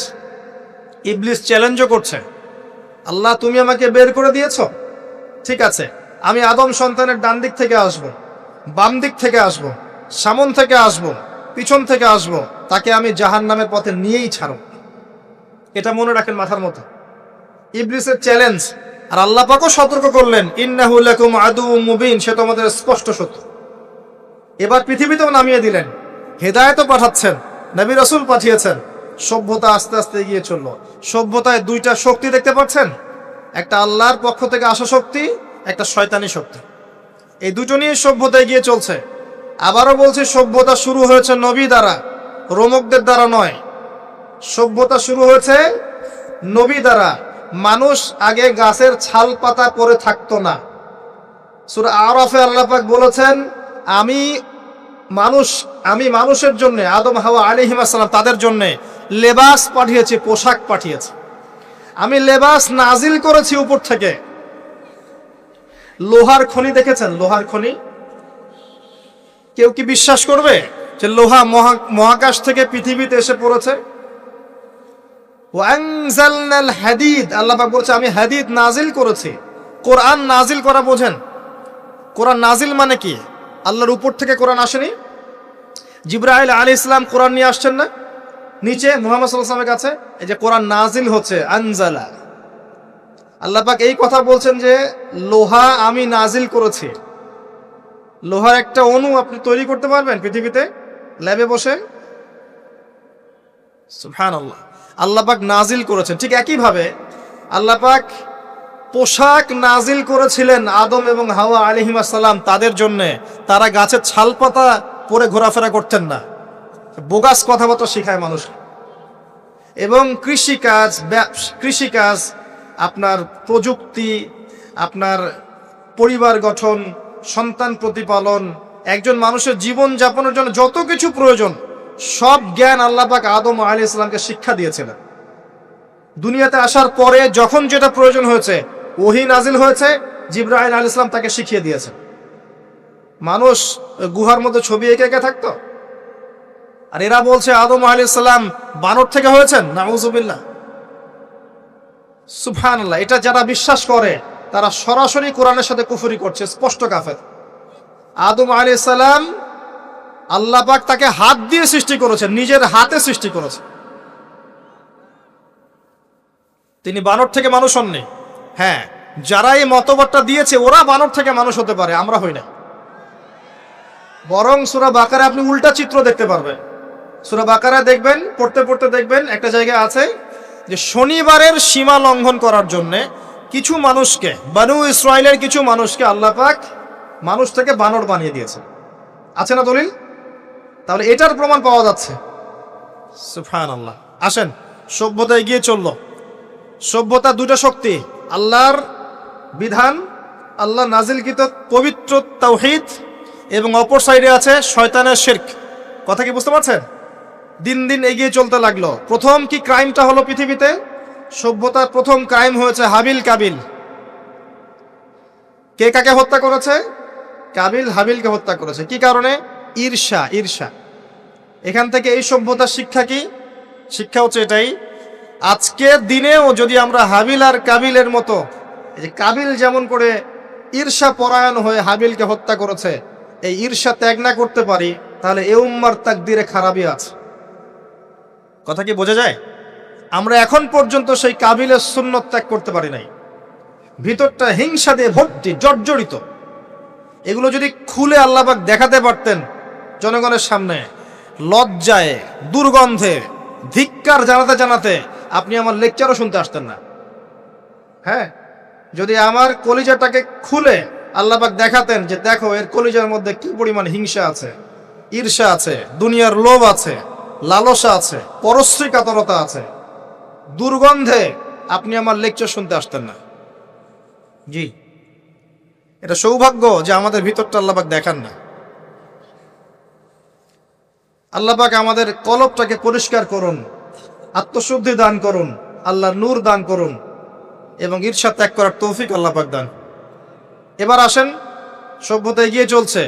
ইবলিস চ্যালেঞ্জও করছে, আল্লাহ তুমি আমাকে বের করে দিয়েছ, ঠিক আছে, আমি আদম সন্তানের ডান দিক থেকে আসব, বাম দিক থেকে আসব, সামন থেকে আসব, পিছন থেকে আসব, তাকে আমি জাহান্নামের পথে নিয়েই ছাড়ব। এটা মনে রাখেন মাথার মতো, ইবলিসের চ্যালেঞ্জ। আর আল্লাহ পাকও সতর্ক করলেন ইন্নাহু লাকুম আদুউম মুবিন, সে তোমাদের স্পষ্ট শত্রু। এবার পৃথিবীতেও নামিয়ে দিলেন, হেদায়েতও পাঠাচ্ছেন, নবী রাসূল পাঠিয়েছেন। সভ্যতা আস্তে আস্তে এগিয়ে চললো। সভ্যতায় দুইটা শক্তি দেখতে পাচ্ছেন, একটা আল্লাহর পক্ষ থেকে আসা শক্তি, একটা শয়তানি শক্তি। এই দুটো নিয়ে সভ্যতা এগিয়ে চলছে। আবারও বলছি, সভ্যতা শুরু হয়েছে নবী দ্বারা, রোমকদের দ্বারা নয়। সভ্যতা শুরু হয়েছে নবী দ্বারা। মানুষ আগে গাছের ছাল পাতা পরে থাকতো না। সূরা আরাফে আল্লাহ পাক বলেছেন আমি মানুষের জন্য, আদম হাওয়া আলাইহিস সালাম, তাদের জন্য লেবাস পাঠিয়েছি, পোশাক পাঠিয়েছি। আমি লেবাস নাজিল করেছি উপর থেকে। লোহার খনি দেখেছেন? লোহার খনি কেউ কি বিশ্বাস করবে যে লোহা মহাকাশ থেকে পৃথিবীতে এসে পড়েছে? ওয়ানজালনাল হাদিদ, আল্লাহ পাক বলছে আমি হাদিদ নাজিল করেছি। কোরআন নাজিল করা বোঝেন? কোরআন নাজিল মানে কি? আল্লাহর উপর থেকে কোরআন আসেনি। জিবরাইল আলাইহিস সালাম কোরআন নিয়ে আসছেন না নিচে মুহাম্মদ সাল্লাল্লাহু আলাইহি ওয়াসাল্লামের কাছে? এই যে কোরআন নাজিল হচ্ছে, আনজালা। আল্লাহ পাক এই কথা বলছেন যে লোহা আমি নাজিল করেছি। লোহার একটা অণু আপনি তৈরি করতে পারবেন পৃথিবীতে ল্যাবে বসে? সুবহানাল্লাহ। আল্লাহ পাক নাজিল করেছেন। ঠিক একইভাবে আল্লাহ পাক পোশাক নাজিল করেছিলেন আদম এবং হাওয়া আলাইহিস সালাম তাদের জন্য। তারা গাছের ছালপাতা পরে ঘোরাফেরা করতেন না। বোগাস কথাবার্তা শেখায় মানুষ। এবং কৃষিকাজ, আপনার প্রযুক্তি, আপনার পরিবার গঠন, সন্তান প্রতিপালন, একজন মানুষের জীবন যাপনের জন্য যত কিছু প্রয়োজন, সব জ্ঞান আল্লাহ পাক আদম আলাইহিস সালামকে শিক্ষা দিয়েছিলেন। দুনিয়াতে আসার পরে যখন যেটা প্রয়োজন হয়েছে, ওহী নাজিল হয়েছে, জিবরাইল আলাইহিস সালাম তাকে শিখিয়ে দিয়েছেন। মানুষ গুহার মধ্যে ছবি এঁকে থাকতো। আর এরা বলছে আদম আলাইহিস সালাম বানর থেকে হয়েছেন। নাউযুবিল্লাহ, সুবহানাল্লাহ। এটা যারা বিশ্বাস করে তারা সরাসরি কোরআনের সাথে কুফরি করছে, স্পষ্ট কাফের। আদম আলাইহিস সালাম আল্লাহ পাক তাকে হাত দিয়ে সৃষ্টি করেছেন, নিজের হাতে সৃষ্টি করেছেন। তিনি বানর থেকে মানুষ হননি। হ্যাঁ, যারা এই মতবাদটা দিয়েছে ওরা বানর থেকে মানুষ হতে পারে, আমরা হই না। বরং সূরা বাকারা আপনি উল্টা চিত্র দেখতে পারবেন। সূরা বাকারা দেখবেন, পড়তে পড়তে দেখবেন একটা জায়গায় আছে যে শনিবারের সীমা লঙ্ঘন করার জন্য কিছু মানুষকে, বনু ইসরাইলের কিছু মানুষকে আল্লাহ পাক মানুষ থেকে বানর বানিয়ে দিয়েছে। আছে না দলিল? তাহলে এটার প্রমাণ পাওয়া যাচ্ছে। সুবহানাল্লাহ। আসেন, সভ্যতা এগিয়ে চলল। সভ্যতা দুটো শক্তি, আল্লাহর বিধান, আল্লাহ নাজিলকৃত পবিত্র তাওহীদ, এবং অপর সাইডে আছে শয়তানের শিরক। কথা কি বুঝতে পারছেন? দিন দিন এগিয়ে চলতে লাগলো। প্রথম কি ক্রাইমটা হলো পৃথিবীতে? সভ্যতার প্রথম ক্রাইম হয়েছে হাবিল কাবিল। কে কাকে হত্যা করেছে? কাবিল হাবিলকে হত্যা করেছে। কি কারণে? ঈর্ষা। এখান থেকে এই সভ্যতার শিক্ষা কি? শিক্ষা হচ্ছে এটাই, আজকের দিনেও যদি আমরা হাবিল আর কাবিলের মতো এই যে কাবিল যেমন করে ঈর্ষা পরায়ণ হয়ে হাবিলকে হত্যা করেছে, এই ঈর্ষা ত্যাগ না করতে পারি, তাহলে এ উম্মার তাকদিরে খারাপই আছে। কথা কি বোঝা যায়? আমরা এখন পর্যন্ত সেই কাবিলের সুন্নত ত্যাগ করতে পারি নাই। ভিতরটা হিংসা দিয়ে ভর্তি, জর্জরিত। এগুলো যদি খুলে আল্লাহ পাক দেখাতে পারতেন জনগণের সামনে, লজ্জায়, দুর্গন্ধে, ধিক্কার জানাতে জানাতে আপনি আমার লেকচারও শুনতে আসতেন না। হ্যাঁ, যদি আমার কলিজাটাকে খুলে আল্লাহ পাক দেখাতেন যে দেখো এর কলিজার মধ্যে কি পরিমাণ হিংসা আছে, ঈর্ষা আছে, দুনিয়ার লোভ আছে, লালসা আছে, পরশ্রী কাতরতা আছে, দুর্গন্ধে আপনি আমার লেকচার শুনতে আসতেন না। জি, এটা সৌভাগ্য যে আমাদের ভিতরটা আল্লাহ পাক দেখান না। আল্লাহ পাক আমাদের কলবটাকে পরিষ্কার করুন, আত্মশুদ্ধি দান করুন, আল্লাহর নূর দান করুন এবং ঈর্ষা ত্যাগ করার তৌফিক আল্লাহ পাক দান। এবার আসেন, সভ্যতা এগিয়ে চলছে,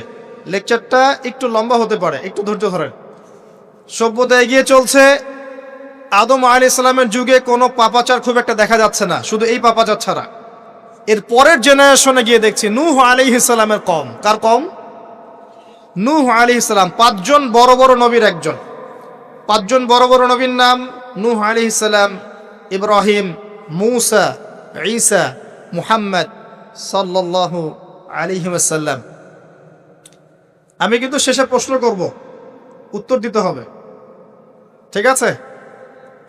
লেকচারটা একটু লম্বা হতে পারে, একটু ধৈর্য ধরেন। সভ্যতা এগিয়ে চলছে, আদম আলাইহিস সালামের যুগে কোনো পাপাচার খুব একটা দেখা যাচ্ছে না, শুধু এই পাপাচার ছাড়া। এর পরের জেনারেশনে গিয়ে দেখছি নূহ আলাইহিস সালামের কওম। কার কওম? নূহ আলাইহিস সালাম, 5 জন বড় বড় নবীর একজন। 5 জন বড় বড় নবীর নাম নূহ আলাইহিস সালাম, ইব্রাহিম, মূসা, ঈসা, মুহাম্মদ সাল্লাল্লাহু আলাইহি ওয়াসাল্লাম। আমি কিন্তু শেষে প্রশ্ন করব, উত্তর দিতে হবে, ঠিক আছে?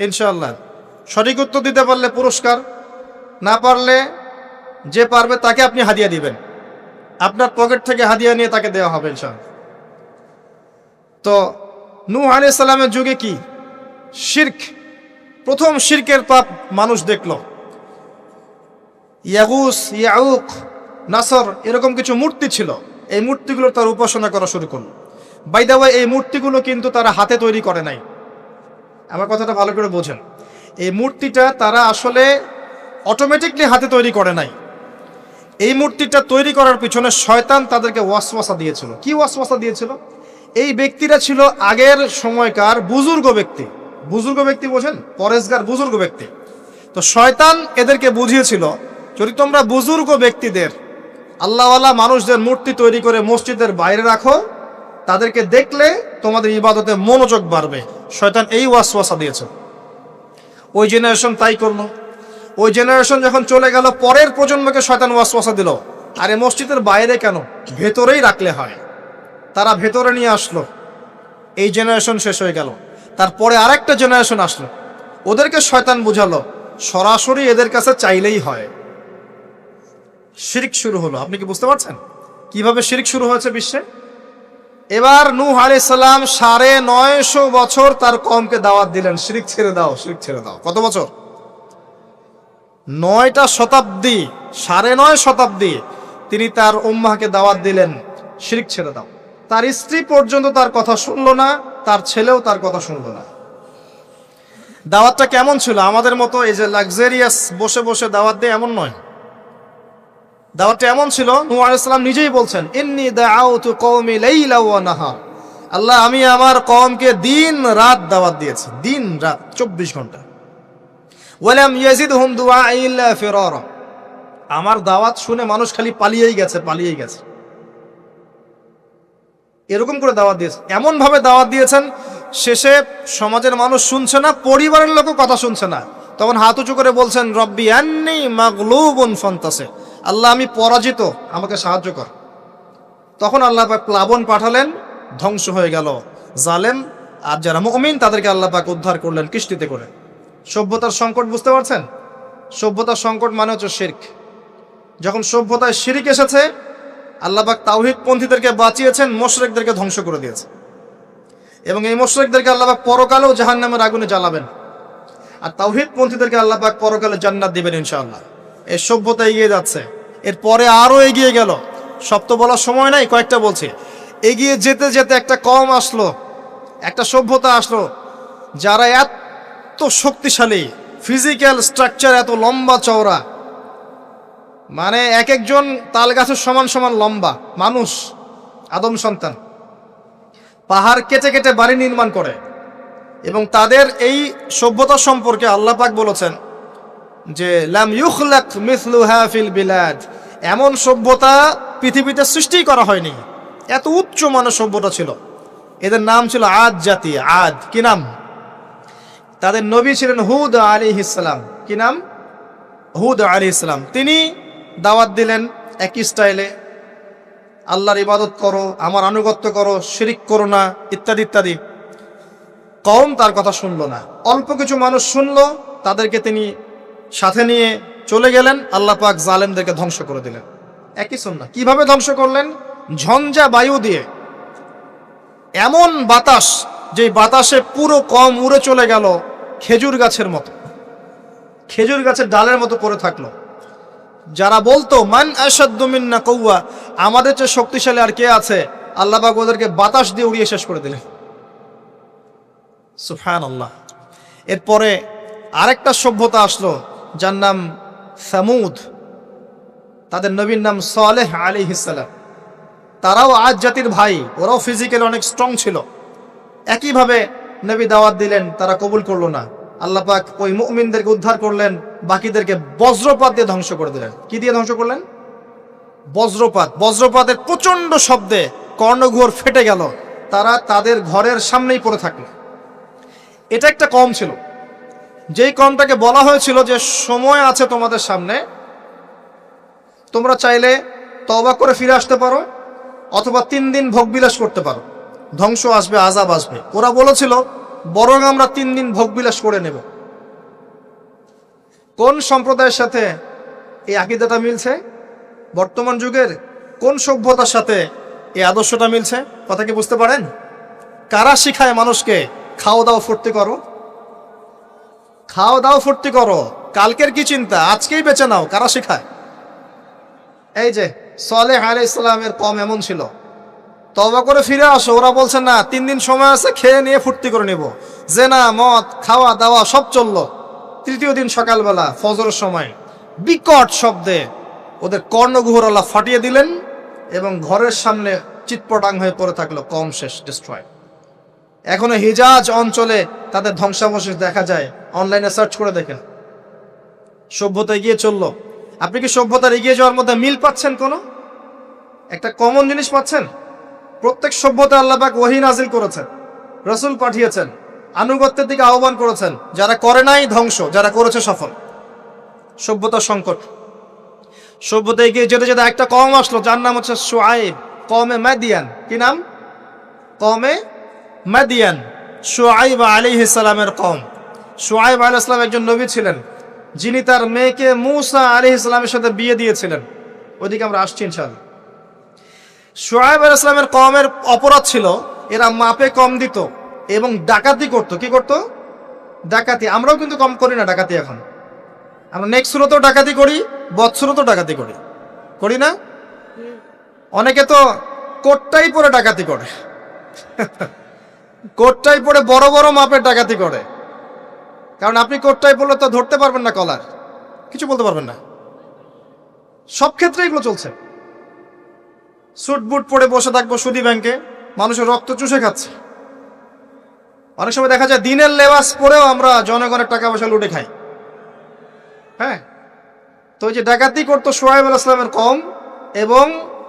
ইনশাআল্লাহ। সঠিক উত্তর দিতে পারলে পুরস্কার, না পারলে যে পারবে তাকে আপনি হাদিয়া দিবেন, আপনার পকেট থেকে হাদিয়া নিয়ে তাকে দেওয়া হবে ইনশাআল্লাহ। তো নূহ আলাইহিস সালামের যুগে কি শিরক, প্রথম শিরকের পাপ মানুষ দেখল। ইয়াগুস, ইয়াউক, নাসর, এরকম কিছু মূর্তি ছিল। এই মূর্তিগুলো তার উপাসনা করা শুরু করল। বাই দ্য ওয়ে, এই মূর্তিগুলো কিন্তু তারা হাতে তৈরি করে নাই। আমার কথাটা ভালো করে বোঝেন। এই মূর্তিটা তারা আসলে অটোমেটিকলি হাতে তৈরি করে নাই। এই মূর্তিটা তৈরি করার পিছনে শয়তান তাদেরকে ওয়াসওয়াসা দিয়েছিল। কি ওয়াসওয়াসা দিয়েছিল? এই ব্যক্তিরা ছিল আগের সময়কার বুজুর্গ ব্যক্তি। বুজুর্গ ব্যক্তি বোঝেন? পরেশগার বুজুর্গ ব্যক্তি। তো শয়তান এদেরকে বুঝিয়েছিল, যদি তোমরা বুজুর্গ ব্যক্তিদের, আল্লাহওয়ালা মানুষদের মূর্তি তৈরি করে মসজিদের বাইরে রাখো, তাদেরকে দেখলে তোমাদের ইবাদতে মনোযোগ বাড়বে। শয়তান এই ওয়াসওয়াসা দিয়েছে। ওই জেনারেশন তাই করলো। ওই জেনারেশন যখন চলে গেল, পরের প্রজন্মকে শয়তান ওয়াসওয়াসা দিল, আরে মসজিদের বাইরে কেন, ভেতরেই রাখলে হয়। তারা ভেতরে নিয়ে আসলো, এই জেনারেশন শেষ হয়ে গেল। তারপরে আরেকটা জেনারেশন আসলো, ওদেরকে শয়তান বুঝালো সরাসরি এদের কাছে চাইলেই হয়। শিরক শুরু হলো। আপনি কি বুঝতে পারছেন কিভাবে শিরক শুরু হয়েছে বিশ্বে? এবার নূহ আলাইহিস সালাম 950 বছর তার কওমকে দাওয়াত দিলেন, শিরক ছেড়ে দাও, শিরক ছেড়ে দাও। কত বছর? 9টা শতাব্দী, 9.5 শতাব্দী তিনি তার উম্মাহকে দাওয়াত দিলেন, শিরক ছেড়ে দাও। তার স্ত্রী পর্যন্ত তার কথা শুনলো না, তার ছেলেও তার কথা শুনলো না। দাওয়াতটা কেমন ছিল? আমাদের মতো এই যে লাক্সারিয়াস বসে বসে দাওয়াত দেয় এমন নয়। দাওয়াতটা এমন ছিল, নূহ আলাইহিস সালাম নিজেই বলছেন, ইন্নী দাআউতু কওমি লাইলা ওয়া নাহার। আল্লাহ, আমি আমার কওমকে দিন রাত দাওয়াত দিয়েছি, দিন রাত 24 ঘন্টা। ওয়ালাম ইয়াজিদহুম দুআই ইল্লা ফিরারা। আমার দাওয়াত শুনে মানুষ খালি পালিয়েই গেছে, পালিয়েই গেছে। এরকম করে দাওয়াত দিয়েছেন, এমন ভাবে দাওয়াত দিয়েছেন, শেষে সমাজের মানুষ শুনছে না, পরিবারের লোকও কথা শুনছে না। তখন হাত উঁচু করে বলছেন, রব্বি আন্নী মাগলুবুন ফান্তাসির। আল্লাহ, আমি পরাজিত, আমাকে সাহায্য কর। তখন আল্লাহ পাক প্লাবন পাঠালেন, ধ্বংস হয়ে গেল জালেম। আর যারা মুমিন তাদেরকে আল্লাহ পাক উদ্ধার করলেন কিস্তিতে করে। সভ্যতার সংকট বুঝতে পারছেন? সভ্যতার সংকট মানে হচ্ছে শিরক। যখন সভ্যতায় শিরক এসেছে, আল্লাহ পাক তাওহীদ পন্থীদেরকে বাঁচিয়েছেন, মুশরিকদেরকে ধ্বংস করে দিয়েছে। এবং এই মুশরিকদেরকে আল্লাহ পাক পরকালেও জাহান্নামের আগুনে জ্বালাবেন, আর তাওহীদ পন্থীদেরকে আল্লাহ পাক পরকালে জান্নাত দিবেন ইনশাআল্লাহ। এই সভ্যতা এগিয়ে যাচ্ছে, এরপরে আরো এগিয়ে গেল। সব তো বলার সময় নাই, কয়েকটা বলছি। এগিয়ে যেতে যেতে একটা কওম আসলো, একটা সভ্যতা আসলো, যারা এত শক্তিশালী, ফিজিক্যাল স্ট্রাকচার এত লম্বা চওড়া, মানে এক একজন তাল গাছের সমান সমান লম্বা মানুষ, আদম সন্তান। পাহাড় কেটে কেটে বাড়ি নির্মাণ করে। এবং তাদের এই সভ্যতা সম্পর্কে আল্লাহ পাক বলেছেন, যে লাম ইউখলাক মিসলুহা ফিল বিলাদ, এমন সভ্যতা পৃথিবীতে সৃষ্টি করা হয়নি। এত উচ্চ মানের সভ্যতা ছিল। এদের নাম ছিল আদ জাতি। আদ কি নাম? তাদের নবী ছিলেন হুদ আলাইহিস সালাম। কি নাম? হুদ আলাইহিস সালাম। তিনি দাওয়াত দিলেন একই স্টাইলে, আল্লাহর ইবাদত করো, আমার আনুগত্য করো, শিরিক করো না, ইত্যাদি ইত্যাদি। কওম তার কথা শুনলো না। অল্প কিছু মানুষ শুনলো, তাদেরকে তিনি সাথে নিয়ে চলে গেলেন। আল্লাহ পাক জালেমদেরকে ধ্বংস করে দিলেন। একই সুন্নাহ। কিভাবে ধ্বংস করলেন? ঝঞ্ঝা বায়ু দিয়ে, এমন বাতাস, যে বাতাসে পুরো কওম উড়ে চলে গেল খেজুর গাছের মতো, খেজুর গাছের ডালের মতো পড়ে থাকলো। যারা বলতো মান আশাদ্দু মিন্না কুওয়া, আমাদের চেয়ে শক্তিশালী আর কে আছে, আল্লাহ পাক ওদেরকে বাতাস দিয়ে উড়িয়ে শেষ করে দিলেন। সুবহানাল্লাহ। এরপরে আরেকটা সভ্যতা আসলো, যার নাম সামুদ। তাদের নবীর নাম সালেহ আলাইহিস সালাম। তারাও আদ জাতির ভাই, ওরাও ফিজিক্যালি অনেক স্ট্রং ছিল। একইভাবে নবী দাওয়াত দিলেন, তারা কবুল করলো না। আল্লাহ পাক ওই মুমিনদেরকে উদ্ধার করলেন, বাকিদেরকে বজ্রপাত দিয়ে ধ্বংস করে দিলেন। কি দিয়ে ধ্বংস করলেন? বজ্রপাত। বজ্রপাতের প্রচন্ড শব্দে কর্ণঘোর ফেটে গেল, তারা তাদের ঘরের সামনেই পড়ে থাকলো। এটা একটা কওম ছিল, যেই কওমটাকে বলা হয়েছিল যে সময় আছে তোমাদের সামনে, তোমরা চাইলে তওবা করে ফিরে আসতে পারো, অথবা 3 দিন ভোগবিলাস করতে পারো, ধ্বংস আসবে, আযাব আসবে। ওরা বলেছিল বরং আমরা 3 দিন ভোগবিলাস করে নেব। কোন সম্প্রদায়ের সাথে এই আকীদাটা মিলছে? বর্তমান যুগের কোন সভ্যতার সাথে এই আদর্শটা মিলছে? কথা কি বুঝতে পারেন? কারা শিখায় মানুষকে খাও দাও ফুর্তি করো, খাও দাও ফুর্তি করো, কালকের কি চিন্তা, আজকেই বেঁচে নাও? কারা শিখায়? এই যে সালেহ আলাইহিস সালামের কওম এমন ছিল, তওবা করে ফিরে আসো। ওরা বলছে না, 3 দিন সময় আছে, খেয়ে নিয়ে ফুর্তি করে নেব। জেনা, মদ, খাওয়া দাওয়া সব চললো। তৃতীয় দিন সকালবেলা ফজরের সময় বিকট শব্দে ওদের কর্ণগুহর আল্লাহ ফাটিয়ে দিলেন, এবং ঘরের সামনে চিৎপটাং হয়ে পড়ে থাকলো। কম শেষ, ডিস্ট্রয়। এখনো হিজাজ অঞ্চলে তাদের ধ্বংসাবশেষ দেখা যায়, অনলাইনে সার্চ করে দেখেন। সভ্যতা এগিয়ে চললো। আপনি কি সভ্যতার এগিয়ে যাওয়ার মধ্যে মিল পাচ্ছেন? কোনো একটা কমন জিনিস পাচ্ছেন? প্রত্যেক সভ্যতা আল্লাহ পাক ওহী নাজিল করেছেন, রাসূল পাঠিয়েছেন, আনুগত্যের দিকে আহ্বান করেছেন। যারা করে নাই ধ্বংস, যারা করেছে সফল। সভ্যতার সংকট। সভ্যতা এগিয়ে যেতে যেতে একটা কওম আসলো, যার নাম হচ্ছে শুআয়ব, কওমে মাদিয়ান। কি নাম? কওমে মাদিয়ান। শুআয়ব আলাইহিস সালামের কওম। শুআয়ব আলাইহিস সালাম একজন নবী ছিলেন, যিনি তার মেয়েকে মূসা আলাইহিস সালামের সাথে বিয়ে দিয়েছিলেন। ওইদিকে আমরা আসছি ইনশাআল্লাহ। শুআয়ব আলাইহিস সালামের কওমের অপরাধ ছিল, এরা মাপে কম দিত এবং ডাকাতি করত। কি করত? ডাকাতি। আমরাও কিন্তু কম করি না ডাকাতি। এখন আমরা নেক্সট সুরতেও ডাকাতি করি, বৎসুরতেও ডাকাতি করি, করি না? অনেকে তো কোটটাই পরে ডাকাতি করে, কোটটাই পরে বড় বড় মাপের ডাকাতি করে। কারণ আপনি কোটটাই পরলে তো ধরতে পারবেন না কলার, কিছু বলতে পারবেন না। সব ক্ষেত্রে এগুলো চলছে। স্যুট বুট পরে বসে থাকবো সুদী ব্যাংকে, মানুষের রক্ত চুষে খাচ্ছে। অনেক সময় দেখা যায় দিনের লেবাস পরেও আমরা জনগণের টাকা পয়সা লুটে খাই। হ্যাঁ, তো ওই যে ডাকাতি করতো শুআয়ব আলাইহিস সালামের কওম, এবং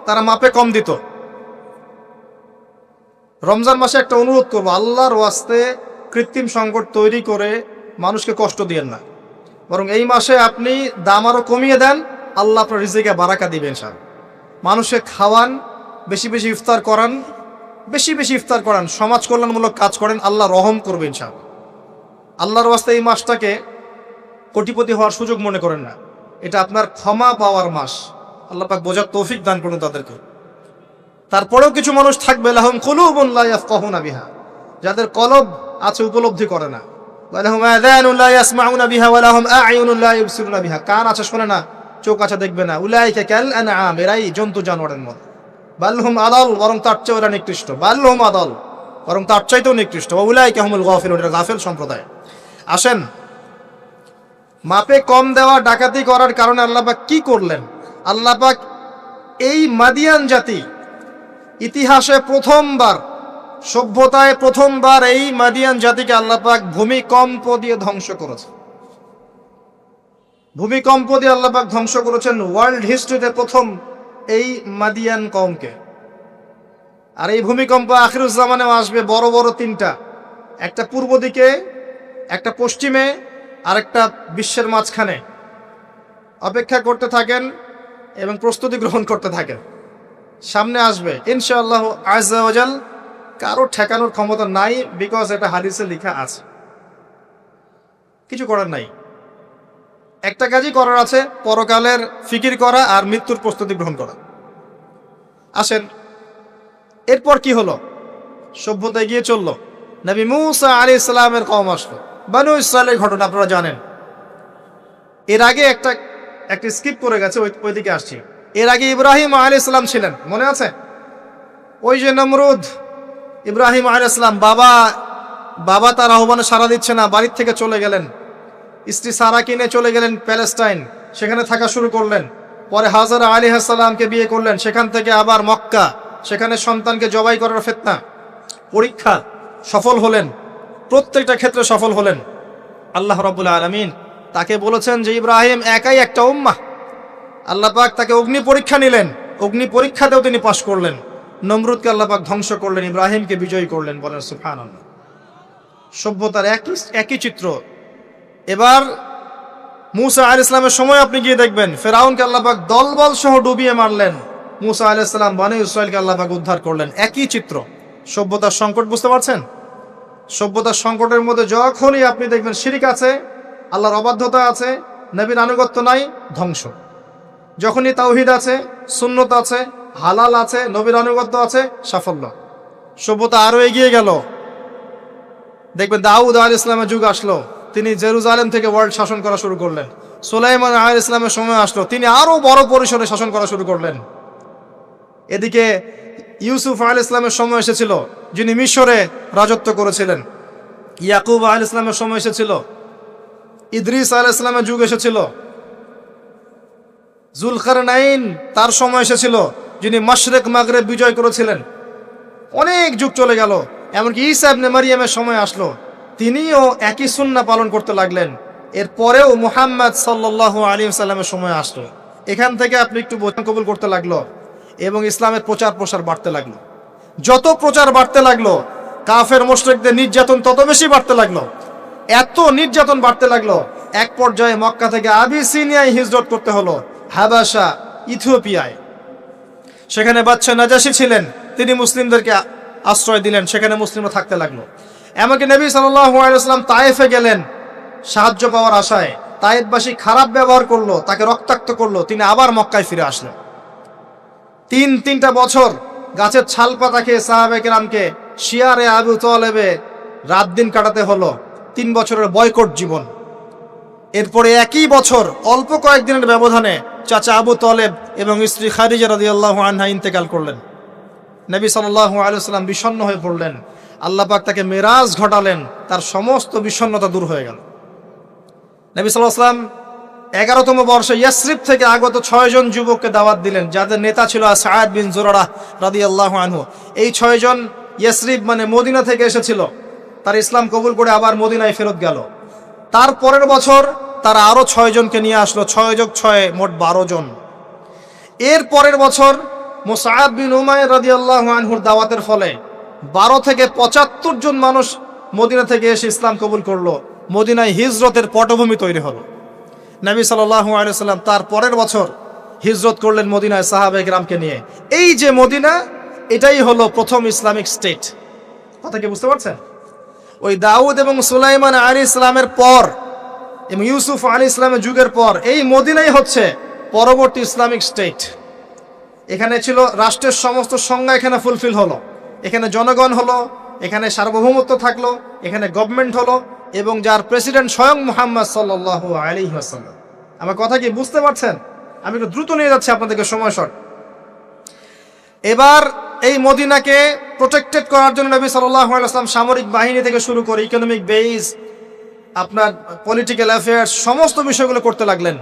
তারা মাপে কম দিত। রমজান মাসে একটা অনুরোধ করবো, আল্লাহর ওয়াস্তে কৃত্রিম সংকট তৈরি করে মানুষকে কষ্ট দিয়েন না, বরং এই মাসে আপনি দাম আরো কমিয়ে দেন, আল্লাহ আপনার রিজিকে বারাকা দিবেন। ইনশাআল্লাহ মানুষকে খাওয়ান, বেশি বেশি ইফতার করান, বেশি বেশি ইফতার করান, সমাজ কল্যাণমূলক কাজ করেন, আল্লাহ রহম করবে ইনশাআল্লাহ। আল্লাহর ওয়াস্তে এই মাসটাকে কোটিপতি হওয়ার সুযোগ মনে করেন না, এটা আপনার ক্ষমা পাওয়ার মাস। আল্লাহ পাক বোঝার তৌফিক দান করুন তাদেরকে। তারপরেও কিছু মানুষ থাকবে, লাহুম কুলুবুন লা ইয়াফকাহুনা বিহা, যাদের কলব আছে উপলব্ধি করে না, ওয়া লাহুম আযানুন লা ইয়াসমাউনা বিহা ওয়া লাহুম আ'য়ুনুন লা ইবসিরুনা বিহা, কান আছে শোনে না, চোখ আছে দেখবে না। উলাইকা কাল আনআম, এরাই জন্তু জানোয়ারের মতো। বাল হুম আদাল, বরং তার চেয়ে ওরা নিকৃষ্ট। বাল হুম আদাল, বরং তার চাইতেও নিকৃষ্ট। ওয়া উলাইকা হুমুল গাফিলুন, এরা গাফিল সম্প্রদায়। আসেন, মাপে কম দেওয়া, ডাকাতি করার কারণে আল্লাহ পাক কি করলেন? আল্লাহ পাক এই মাদিয়ান জাতি ইতিহাসে প্রথমবার, সভ্যতায় প্রথমবার এই মাদিয়ান জাতিকে আল্লাহ পাক ভূমিকম্প দিয়ে ধ্বংস করেছে। ভূমিকম্প দিয়ে আল্লাহ পাক ধ্বংস করেছেন ওয়ার্ল্ড হিস্ট্রিতে প্রথম এই মাদিয়ান কওমকে। আর এই ভূমিকম্প আখিরুজ্জামানেও আসবে, বড় বড় তিনটা, একটা পূর্ব দিকে, একটা পশ্চিমে, আর একটা বিশ্বের মাঝখানে। অপেক্ষা করতে থাকেন এবং প্রস্তুতি গ্রহণ করতে থাকেন, সামনে আসবে ইনশাআল্লাহ আযজা ওয়া জাল। কারো ঠেকানোর ক্ষমতা নাই, বিকজ এটা হাদিসে লেখা আছে, কিছু করার নাই। একটা কাজই করার আছে, পরকালের ফিকির করা আর মৃত্যুর প্রস্তুতি গ্রহণ করা। আসেন, এরপর কি হলো? সভ্যতা এগিয়ে চললো। নবী মূসা আলাইহিস সালামের কওম আসলো, বনু ইসরাইলের ঘটনা আপনারা জানেন। এর আগে একটা স্কিপ করে গেছে, ওইদিকে আসছি। এর আগে ইব্রাহিম আলাইহিস সালাম ছিলেন, মনে আছে? ওই যে নমরুদ, ইব্রাহিম আলাইহিস সালাম বাবা তার আহ্বানে সাড়া দিচ্ছে না, বাড়ির থেকে চলে গেলেন। স্ত্রী সারা কিনে চলে গেলেন প্যালেস্টাইন, সেখানে থাকা শুরু করলেন। পরে হাজারা আলাইহিস সালামকে বিয়ে করলেন, সেখান থেকে আবার মক্কা, সেখানে সন্তানকে জবাই করার ফিতনা, পরীক্ষা, সফল হলেন, প্রত্যেকটা ক্ষেত্রে সফল হলেন। আল্লাহ রাব্বুল আলামিন তাকে বলেছেন যে ইব্রাহিম একাই একটা উম্মাহ। আল্লাহ পাক তাকে অগ্নি পরীক্ষা নিলেন, অগ্নি পরীক্ষাতেও তিনি পাশ করলেন। নমরুদকে আল্লাহ পাক ধ্বংস করলেন, ইব্রাহিমকে বিজয়ী করলেন। বলেন সুবহানাল্লাহ। সভ্যতার একই চিত্র। এবার মূসা আলাইহিস সালামের সময় আপনি গিয়ে দেখবেন ফেরাউনকে আল্লাহ পাক দলবল সহ ডুবিয়ে মারলেন। মূসা আলাইহিস সালাম বনী ইসরাইলকে আল্লাহ পাক উদ্ধার করলেন। একই চিত্র। সভ্যতার সংকট, বুঝতে পারছেন? সভ্যতার সংকটের মধ্যে যখনই আপনি দেখবেন শিরিক আছে, আল্লাহর অবাধ্যতা আছে, নবীর আনুগত্য নাই, ধ্বংস। যখনই তাওহীদ আছে, সুন্নত আছে, হালাল আছে, নবীর আনুগত্য আছে, সাফল্য। সভ্যতা আরো এগিয়ে গেল। দেখবেন দাউদ আলাইহিস সালামের যুগ আসলো, তিনি জেরুজালেম থেকে ওয়ার্ল্ড শাসন করা শুরু করলেন। সুলাইমান আলাইহিস সালামের সময় আসলো, তিনি আরো বড় পরিসরে শাসন করা শুরু করলেন। এদিকে ইউসুফ আলাইহিস সালামের সময় এসেছিল, যিনি মিশরে রাজত্ব করেছিলেন। ইয়াকুব আলাইহিস সালামের সময় এসেছিল। ইদ্রিস আলাইহিস সালামের যুগ এসেছিল। যুলকারনাইন তার সময় এসেছিল, যিনি মাশরিক মাগরিব বিজয় করেছিলেন। অনেক যুগ চলে গেল, এমনকি ঈসা ইবনে মারইয়ামের সময় আসলো, তিনিও একই সুন্নাহ পালন করতে লাগলেন। এরপরেও মুহাম্মদ সাল্লাল্লাহু আলাইহি ওয়াসাল্লামের সময় আসলো। এখান থেকে আপনি একটু বচন কবুল করতে লাগলো এবং ইসলামের প্রচার প্রসার বাড়তে লাগলো। যত প্রচার বাড়তে লাগলো, কাফের মুশরিকদের নির্যাতন তত বেশি বাড়তে লাগলো। এত নির্যাতন বাড়তে লাগলো, এক পর্যায়ে মক্কা থেকে আবিসিনিয়ায় হিজরত করতে হলো, হাবাসা, ইথিওপিয়ায়। সেখানে বাদশা নাজাশী ছিলেন, তিনি মুসলিমদেরকে আশ্রয় দিলেন, সেখানে মুসলিমরা থাকতে লাগলো। এমনকি নবী সাল্লাল্লাহু আলাইহি ওয়াসাল্লাম তায়েফে গেলেন সাহায্য পাওয়ার আশায়। তায়েফবাসী খারাপ ব্যবহার করলো, তাকে রক্তাক্ত করলো, তিনি আবার মক্কায় ফিরে আসলেন। তিনটা বছর গাছের ছাল পাতা খেয়ে সাহাবায়ে কেরামকে শিয়ারে আবু তালেবে রাত দিন কাটাতে হলো। 3 বছরের বয়কট জীবন। এরপরে একই বছর অল্প কয়েকদিনের ব্যবধানে চাচা আবু তালেব এবং স্ত্রী খাদিজা রাদিয়াল্লাহু আনহা ইন্তেকাল করলেন। নবী সাল্লাল্লাহু আলাইহি ওয়াসাল্লাম বিষণ্ণ হয়ে পড়লেন। আল্লাহ পাক তাকে মেরাজ ঘটালেন, তার সমস্ত বিষণ্ণতা দূর হয়ে গেল। নবী সাল্লাল্লাহু আলাইহি ওয়াসাল্লাম 11তম বর্ষে ইয়াসরিব থেকে আগত 6 জন যুবককে দাওয়াত দিলেন, যাদের নেতা ছিল সাআদ বিন জুরারাহ রাদিয়াল্লাহু আনহু। এই 6 জন ইয়াসরিব মানে মদিনা থেকে এসেছিল, তার ইসলাম কবুল করে আবার মদিনায় ফেরত গেল। তার পরের বছর তারা আরো 6 জনকে নিয়ে আসলো, 6 যোগ 6 মোট 12 জন। এর পরের বছর মুসআব বিন উমাইর রাদিয়াল্লাহু আনহুর দাওয়াতের ফলে 12 থেকে 75 জন মানুষ মদিনা থেকে এসে ইসলাম কবুল করলো। মদিনায় হিজরতের পটভূমি তৈরি হলো। নবী সাল্লাল্লাহু আলাইহি ওয়াসাল্লাম তার পরের বছর হিজরত করলেন মদিনায় সাহাবায়ে কেরামকে নিয়ে। এই যে মদিনা, এটাই হলো প্রথম ইসলামিক স্টেট। কথা কি বুঝতে পারছেন? ওই দাউদ এবং সুলাইমান আলাইহিস সালামের পর এবং ইউসুফ আলাইহিস সালামের যুগের পর এই মদিনাই হচ্ছে পরবর্তী ইসলামিক স্টেট। এখানে ছিল রাষ্ট্রের সমস্ত সংজ্ঞা, এখানে ফুলফিল হলো। এখানে জনগণ হলো, এখানে সার্বভৌমত্ব থাকলো, এখানে গভর্নমেন্ট হলো এবং যার প্রেসিডেন্ট স্বয়ং মুহাম্মদ সাল্লাল্লাহু আলাইহি ওয়াসাল্লাম। আমার কথা কি বুঝতে পারছেন? আমি একটু দ্রুত নিয়ে যাচ্ছি আপনাদেরকে, সময় শর্ট। এবার এই মদিনাকে প্রোটেক্টেড করার জন্য নবী সাল্লাল্লাহু আলাইহি ওয়াসাল্লাম সামরিক বাহিনী থেকে শুরু করে ইকোনমিক বেস, আপনার পলিটিক্যাল অ্যাফেয়ার্স, সমস্ত বিষয়গুলো করতে লাগলেন।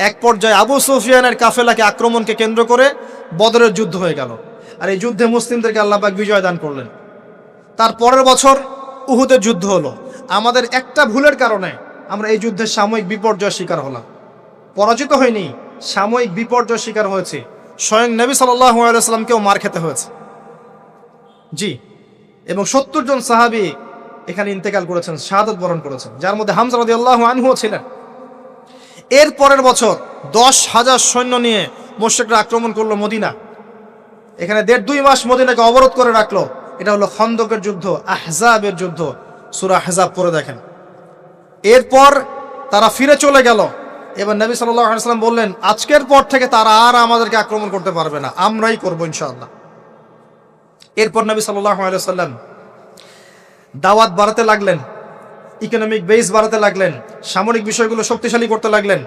এক পর্যায়ে আবু সুফিয়ানের কাফেলাকে আক্রমণকে কেন্দ্র করে বদরের যুদ্ধ হয়ে গেল। আর এই যুদ্ধে মুসলিমদেরকে আল্লাহ পাক বিজয় দান করলেন। তার পরের বছর উহুদের যুদ্ধ হলো। আমাদের একটা ভুলের কারণে আমরা এই যুদ্ধের সাময়িক বিপর্যয়ের শিকার হলাম। পরাজিত হয়নি, সাময়িক বিপর্যয় শিকার হয়েছে। স্বয়ং নবী সাল্লাল্লাহু আলাইহি ওয়াসাল্লামকেও মার খেতে হয়েছে। জি, এবং 70 জন সাহাবী এখানে ইন্তেকাল করেছেন, শাহাদাত বরণ করেছেন, যার মধ্যে হামজা রাদিয়াল্লাহু আনহুও ছিলেন। এর পরের বছর 10,000 সৈন্য নিয়ে মুশরিকরা আক্রমণ করলো মদিনা। এখানে 1.5-2 মাস মদিনাকে অবরোধ করে রাখলো। এটা হলো খন্দকের যুদ্ধ, আহজাবের যুদ্ধ। সূরা আহজাব পড়ে দেখেন। এরপর তারা ফিরে চলে গেল। এবার নবী সাল্লাল্লাহু আলাইহি ওয়াসাল্লাম বললেন, আজকের পর থেকে তারা আর আমাদেরকে আক্রমণ করতে পারবে না, আমরাই করবো ইনশাআল্লাহ। এরপর নবী সাল্লাল্লাহু আলাইহি ওয়াসাল্লাম দাওয়াত বাড়াতে লাগলেন, ইকোনমিক বেস বাড়াতে লাগলেন, সামরিক বিষয়গুলো শক্তিশালী করতে লাগলেন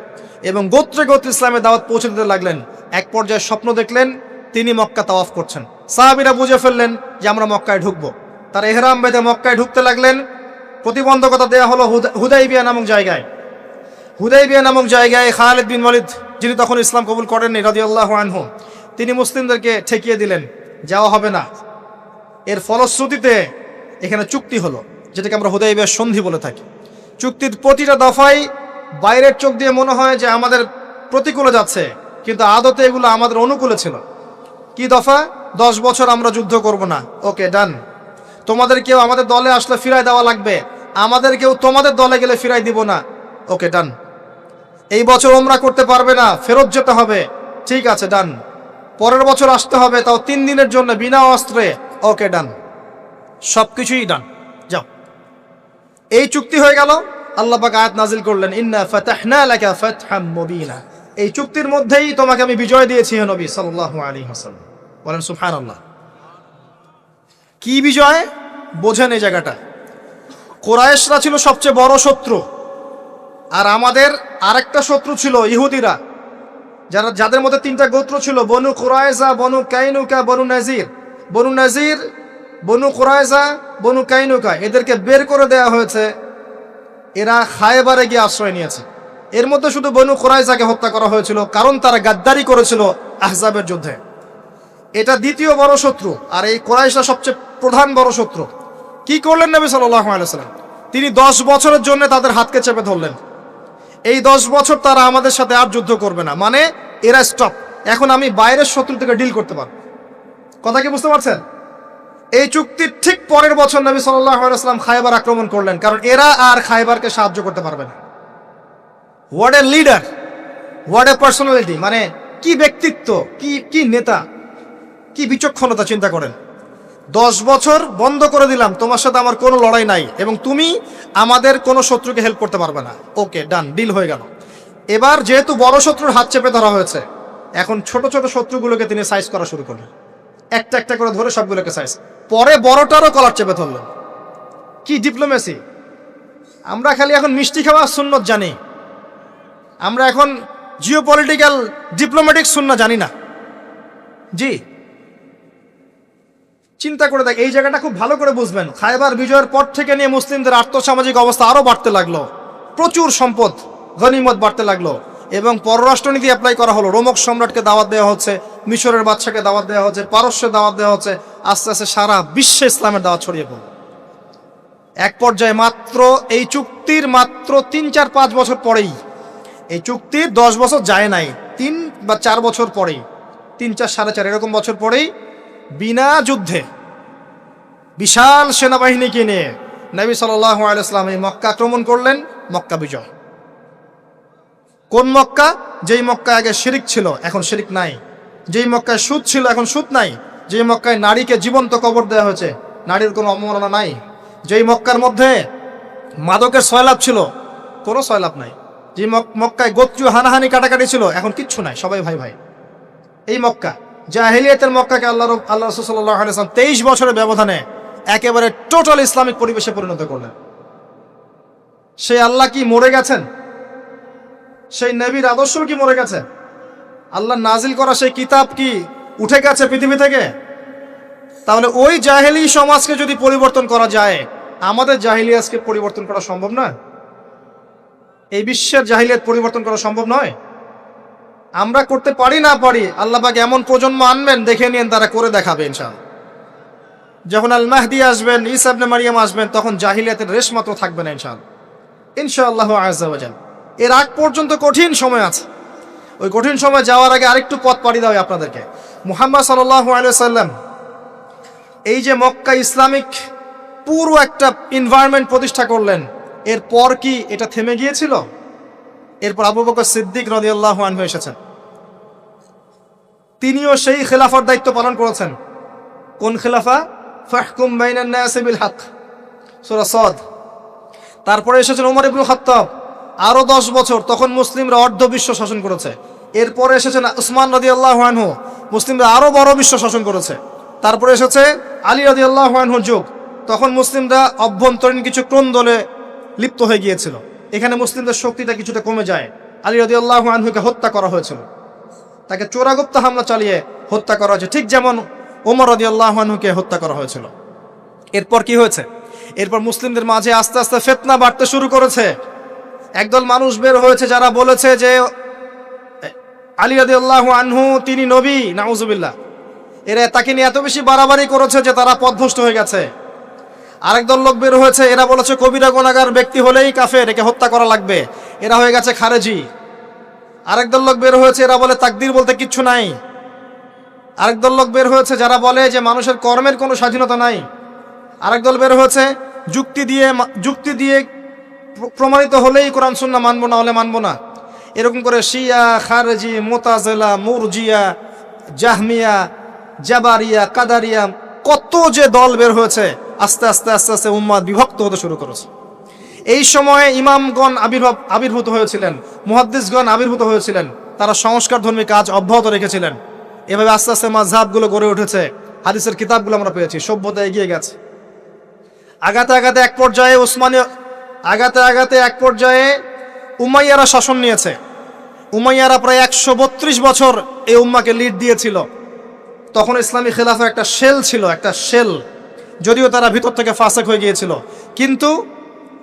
এবং গোত্রে গোত্রে ইসলামের দাওয়াত পৌঁছে দিতে লাগলেন। এক পর্যায়ে স্বপ্ন দেখলেন তিনি মক্কা তাওয়াফ করছেন। সাহাবীরা বুঝে ফেললেন যে আমরা মক্কায় ঢুকবো। তারা ইহরাম বেঁধে মক্কায় ঢুকতে লাগলেন। প্রতিবন্ধকতা দেওয়া হলো হুদাইবিয়া নামক জায়গায়। হুদাইবিয়া নামক জায়গায় খালিদ বিন ওয়ালিদ, যিনি তখন ইসলাম কবুল করেননি রাদিয়াল্লাহু আনহু, তিনি মুসলিমদেরকে ঠেকিয়ে দিলেন, যাওয়া হবে না। এর ফলশ্রুতিতে এখানে চুক্তি হলো, যেটাকে আমরা হুদাইবিয়ার সন্ধি বলে থাকি। চুক্তির প্রতিটা দফায় বাইরের চোখ দিয়ে মনে হয় যে আমাদের প্রতিকূলে যাচ্ছে, কিন্তু আদতে এগুলো আমাদের অনুকূলে ছিল। কি দফা? 10 বছর আমরা যুদ্ধ করব না, ওকে ডান। তোমাদের কেউ আমাদের দলে আসলে ফিরাই দেওয়া লাগবে, আমাদের কেউ তোমাদের দলে গেলে ফিরাই দিব না, ওকে ডান। এই বছর ওমরা করতে পারবে না, ফেরত যেতে হবে, ঠিক আছে ডান। পরের বছর আসতে হবে, তাও 3 দিনের জন্য বিনা অস্ত্রে, ওকে ডান। সবকিছুই ডান, যাও। এই চুক্তি হয়ে গেল। আল্লাহ পাক আয়াত নাজিল করলেন, ইন্না ফাতাহনা লাকা ফাতহাম মুবিনা। এই চুক্তির মধ্যেই তোমাকে আমি বিজয় দিয়েছি হে নবী সাল্লাল্লাহু আলাইহি ওয়াসাল্লাম। বলেন সুবহানাল্লাহ। কি বিজয় বোঝেন এই জায়গাটা। কুরাইশরা ছিল সবচেয়ে বড় শত্রু, আর আমাদের আরেকটা শত্রু ছিল ইহুদিরা, যাদের মধ্যে 3টা গোত্র ছিল, বনু কুরাইজা, বনু কাইনুকা, বনু নাজির। বনু নাজির, বনু কুরাইজা, বনু কাইনুকা, এদেরকে বের করে দেওয়া হয়েছে। এরা খায়বারে গিয়ে আশ্রয় নিয়েছে। এর মধ্যে শুধু বনু কুরাইজাকে হত্যা করা হয়েছিল, কারণ তারা গাদ্দারি করেছিল আহজাবের যুদ্ধে। এটা দ্বিতীয় বড় শত্রু, আর এই কুরাইশরা সবচেয়ে প্রধান বড় শত্রু। কি করলেন নবী সাল্লাল্লাহু আলাইহি ওয়াসাল্লাম? তিনি 10 বছরের জন্য তাদের হাতকে চেপে ধরলেন। এই 10 বছর তারা আমাদের সাথে আর যুদ্ধ করবে না, মানে এরা স্টপ। এখন আমি বাইরের শত্রু থেকে ডিল করতে পারবো। কথা কি বুঝতে পারছেন? এই চুক্তির ঠিক পরের বছর নবী সাল্লাল্লাহু আলাইহি ওয়াসাল্লাম খায়বার আক্রমণ করলেন, কারণ এরা আর খায়বারকে সাহায্য করতে পারবে না। What a leader, what a personality, মানে কি ব্যক্তিত্ব, কি নেতা, কি বিচক্ষণতা, চিন্তা করেন। 10 বছর বন্ধ করে দিলাম, তোমার সাথে আমার কোনো লড়াই নাই এবং তুমি আমাদের কোনো শত্রুকে হেল্প করতে পারবে না, ওকে ডান, ডিল হয়ে গেল। এবার যেহেতু বড় শত্রুর হাত চেপে ধরা হয়েছে, এখন ছোট ছোট শত্রুগুলোকে তিনি সাইজ করা শুরু করলেন, একটা একটা করে ধরে সবগুলোকে সাইজ। পরে বড়টারও কলার চেপে ধরলেন। কি ডিপ্লোমেসি! আমরা খালি এখন মিষ্টি খাওয়া সুন্নত জানি, আমরা এখন জিওপলিটিক্যাল ডিপ্লোম্যাটিক সুন্নাত জানি না। জি, চিন্তা করে দেখ, এই জায়গাটা খুব ভালো করে বুঝবেন। খায়বার বিজয়ের পর থেকে নিয়ে মুসলিমদের আর্থসামাজিক অবস্থা আরো বাড়তে লাগলো, প্রচুর সম্পদ গনিমত বাড়তে লাগলো এবং পররাষ্ট্রনীতি অ্যাপ্লাই করা হলো। রোমক সম্রাটকে দাওয়াত দেওয়া হচ্ছে, মিশরের বাদশাকে দাওয়াত দেওয়া হচ্ছে, পারস্যের দাওয়াত দেওয়া হচ্ছে। আস্তে আস্তে সারা বিশ্বে ইসলামের দাওয়াত ছড়িয়ে পড়ল। এক পর্যায়ে মাত্র এই চুক্তির 3-4-5 বছর পরেই, এই চুক্তির 10 বছর যায় নাই, 3 বা 4 বছর পরেই, 3-4 4.5 এরকম বছর পরেই বিনা যুদ্ধে বিশাল সেনাবাহিনীকে নিয়ে নবী সাল্লাল্লাহু আলাইহি ওয়াসাল্লাম এই মক্কা আক্রমণ করলেন। মক্কা বিজয়। কোন মক্কা? যেই মক্কায় আগে শিরিক ছিল, এখন শিরিক নাই। যেই মক্কায় সুদ ছিল, এখন সুদ নাই। যেই মক্কায় নারীকে জীবন্ত কবর দেওয়া হয়েছে, নারীর কোনো অবমাননা নাই। যেই মক্কার মধ্যে মাদকের সয়লাভ ছিল, কোনো সয়লাভ নাই। যে মক্কায় গোত্রীয় হানাহানি কাটাকাটি ছিল, এখন কিচ্ছু নাই, সবাই ভাই ভাই। এই মক্কা, জাহেলিয়াতের মক্কাকে আল্লাহ রাসূল সাল্লাল্লাহু আলাইহি ওয়াসাল্লাম 23 বছরের ব্যবধানে একেবারে টোটাল ইসলামিক পরিবেশে পরিণত করলেন। সেই আল্লাহ কি মরে গেছেন? সেই নবীর আদর্শ কি মরে গেছে? আল্লাহ নাজিল করা সেই কিতাব কি উঠে গেছে পৃথিবী থেকে? তাহলে ওই জাহেলি সমাজকে যদি পরিবর্তন করা যায়, আমাদের জাহেলিয়াতকে পরিবর্তন করা সম্ভব না? এই বিশ্বের জাহেলিয়াত পরিবর্তন করা সম্ভব নয়। আমরা করতে পারি না পারি, আল্লাহ পাক এমন প্রজন্ম আনবেন, দেখে নিন তারা করে দেখাবে ইনশাআল্লাহ। যখন আল মাহদি আসবেন, ঈসা ইবনে মারিয়াম আসবেন, তখন জাহিলিয়াতের রেশ মাত্র থাকবে না ইনশাআল্লাহ, ইনশাআল্লাহু আযজা ওয়া জাল। এর আগ পর্যন্ত কঠিন সময় আছে। ওই কঠিন সময় যাওয়ার আগে আরেকটু পথ পাড়ি দেওয়া আপনাদেরকে। মুহাম্মদ সাল্লাল্লাহু আলাইহি সাল্লাম এই যে মক্কা ইসলামিক পুরো একটা এনভায়রনমেন্ট প্রতিষ্ঠা করলেন, এরপর কি এটা থেমে গিয়েছিল? এরপর আবু বকর সিদ্দিক রাদিয়াল্লাহু আনহু এসেছেন, তিনিও সেই খেলাফার দায়িত্ব পালন করেছেন। কোন খেলাফা? ফাহকুম বাইনান নাসি বিল হক, সূরা সাদ। তারপরে এসেছেন ওমর ইবনে খাত্তাব, আরো 10 বছর, তখন মুসলিমরা অর্ধ বিশ্ব শাসন করেছে। এরপরে এসেছেন উসমান রাদিয়াল্লাহু আনহু, মুসলিমরা আরো বড় বিশ্ব শাসন করেছে। তারপরে এসেছে আলী রাদিয়াল্লাহু আনহুর যুগ, তখন মুসলিমরা অভ্যন্তরীণ কিছু ক্রন্দলে লিপ্ত হয়ে গিয়েছিল, এখানে মুসলিমদের শক্তিটা কিছুটা কমে যায়। আলী রাদিয়াল্লাহু আনহুকে হত্যা করা হয়েছিল, তাকে চোরাগুপ্ত হামলা চালিয়ে হত্যা করা হয়েছে, ঠিক যেমন ওমর রাদিয়াল্লাহু আনহুকে হত্যা করা হয়েছিল। এরপর কি হয়েছে? এরপর মুসলিমদের মাঝে আস্তে আস্তে ফিতনা বাড়তে শুরু করেছে। একদল মানুষ বের হয়েছে যারা বলেছে যে আলী রাদিয়াল্লাহু আনহু তিনি নবী, নাউজুবিল্লাহ। এরা তাকে নিয়ে এত বেশি বাড়াবাড়ি করেছে যে তারা পথভ্রষ্ট হয়ে গেছে। আরেক দল লোক বের হয়েছে, এরা বলেছে কবিরা গুনাহগার ব্যক্তি হলেই কাফের, একে হত্যা করা লাগবে, এরা হয়ে গেছে খারেজি। আরেক দল লোক বের হয়েছে, এরা বলে তাকদীর বলতে কিচ্ছু নাই। আরেক দল লোক বের হয়েছে যারা বলে যে মানুষের কর্মের কোনো স্বাধীনতা নাই। আরেক দল বের হয়েছে যুক্তি দিয়ে প্রমাণিত হলেই কোরআন সুন্নাহ মানবো, না হলে মানবো না। এরকম করে শিয়া, খারেজি, মুতাজিলা, মুরজিয়া, জাহমিয়া, জাবারিয়া, কাদারিয়া, কত যে দল বের হয়েছে, আস্তে আস্তে আস্তে আস্তে উম্মাত বিভক্ত হতে শুরু করেছে। এই সময়ে ইমামগণ আবির্ভূত হয়েছিলেন, মুহাদ্দিসগণ আবির্ভূত হয়েছিলেন, তারা সংস্কারধর্মী কাজ অব্যাহত রেখেছিলেন। এভাবে আস্তে আস্তে মাযহাবগুলো গড়ে উঠেছে, হাদিসের কিতাবগুলো আমরা পেয়েছি, সভ্যতা এগিয়ে গেছে। আগাতে আগাতে এক পর্যায়ে উমাইয়ারা শাসন নিয়েছে। উমাইয়ারা প্রায় 132 বছর এই উম্মাকে লিড দিয়েছিল। তখন ইসলামী খেলাফার একটা শেল ছিল, একটা শেল, যদিও তারা ভিতর থেকে ফাসেক হয়ে গিয়েছিল, কিন্তু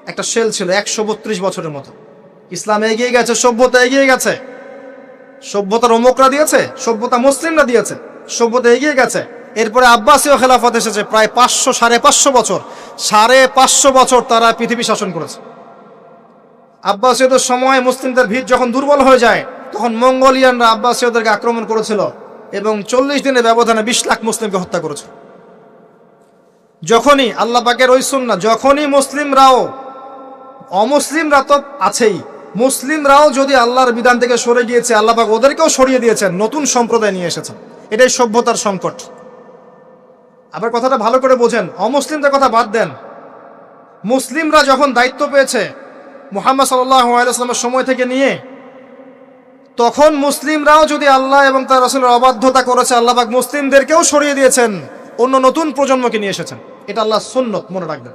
একটা শেল ছিল 132 বছরের মতো। ইসলাম এগিয়ে গেছে, সভ্যতা এগিয়ে গেছে, সভ্যতার অমুকরা দিয়েছে, সভ্যতা মুসলিমরা দিয়েছে, সভ্যতা এগিয়ে গেছে। এরপরে আব্বাসীয় খেলাফত এসেছে, প্রায় 500-550 বছর, 550 বছর তারা পৃথিবী শাসন করেছে। আব্বাসীয়দের সময় মুসলিমদের ভিত যখন দুর্বল হয়ে যায়, তখন মঙ্গোলিয়ানরা আব্বাসীয়দেরকে আক্রমণ করেছিল এবং 40 দিনের ব্যবধানে 20 লাখ মুসলিমকে হত্যা করেছে। যখনই আল্লাহ পাকের ওই সুন্নাহ, যখনই অমুসলিমরা তো আছেই, মুসলিমরাও যদি আল্লাহর বিধান থেকে সরে গিয়েছে, আল্লাহ পাক ওদেরকেও সরিয়ে দিয়েছেন, নতুন সম্প্রদায় নিয়ে এসেছেন। এটাই সভ্যতার সংকট। আবার কথাটা ভালো করে বোঝেন, অমুসলিমদের কথা বাদ দেন, মুসলিমরা যখন দায়িত্ব পেয়েছে মুহাম্মদ সাল্লাল্লাহু আলাইহি ওয়াসাল্লামের সময় থেকে নিয়ে, তখন মুসলিমরাও যদি আল্লাহ এবং তার রাসূলের অবাধ্যতা করেছে, আল্লাহ পাক মুসলিমদেরকেও সরিয়ে দিয়েছেন, অন্য নতুন প্রজন্মকে নিয়ে এসেছেন। এটা আল্লাহর সুন্নত, মনে রাখবেন।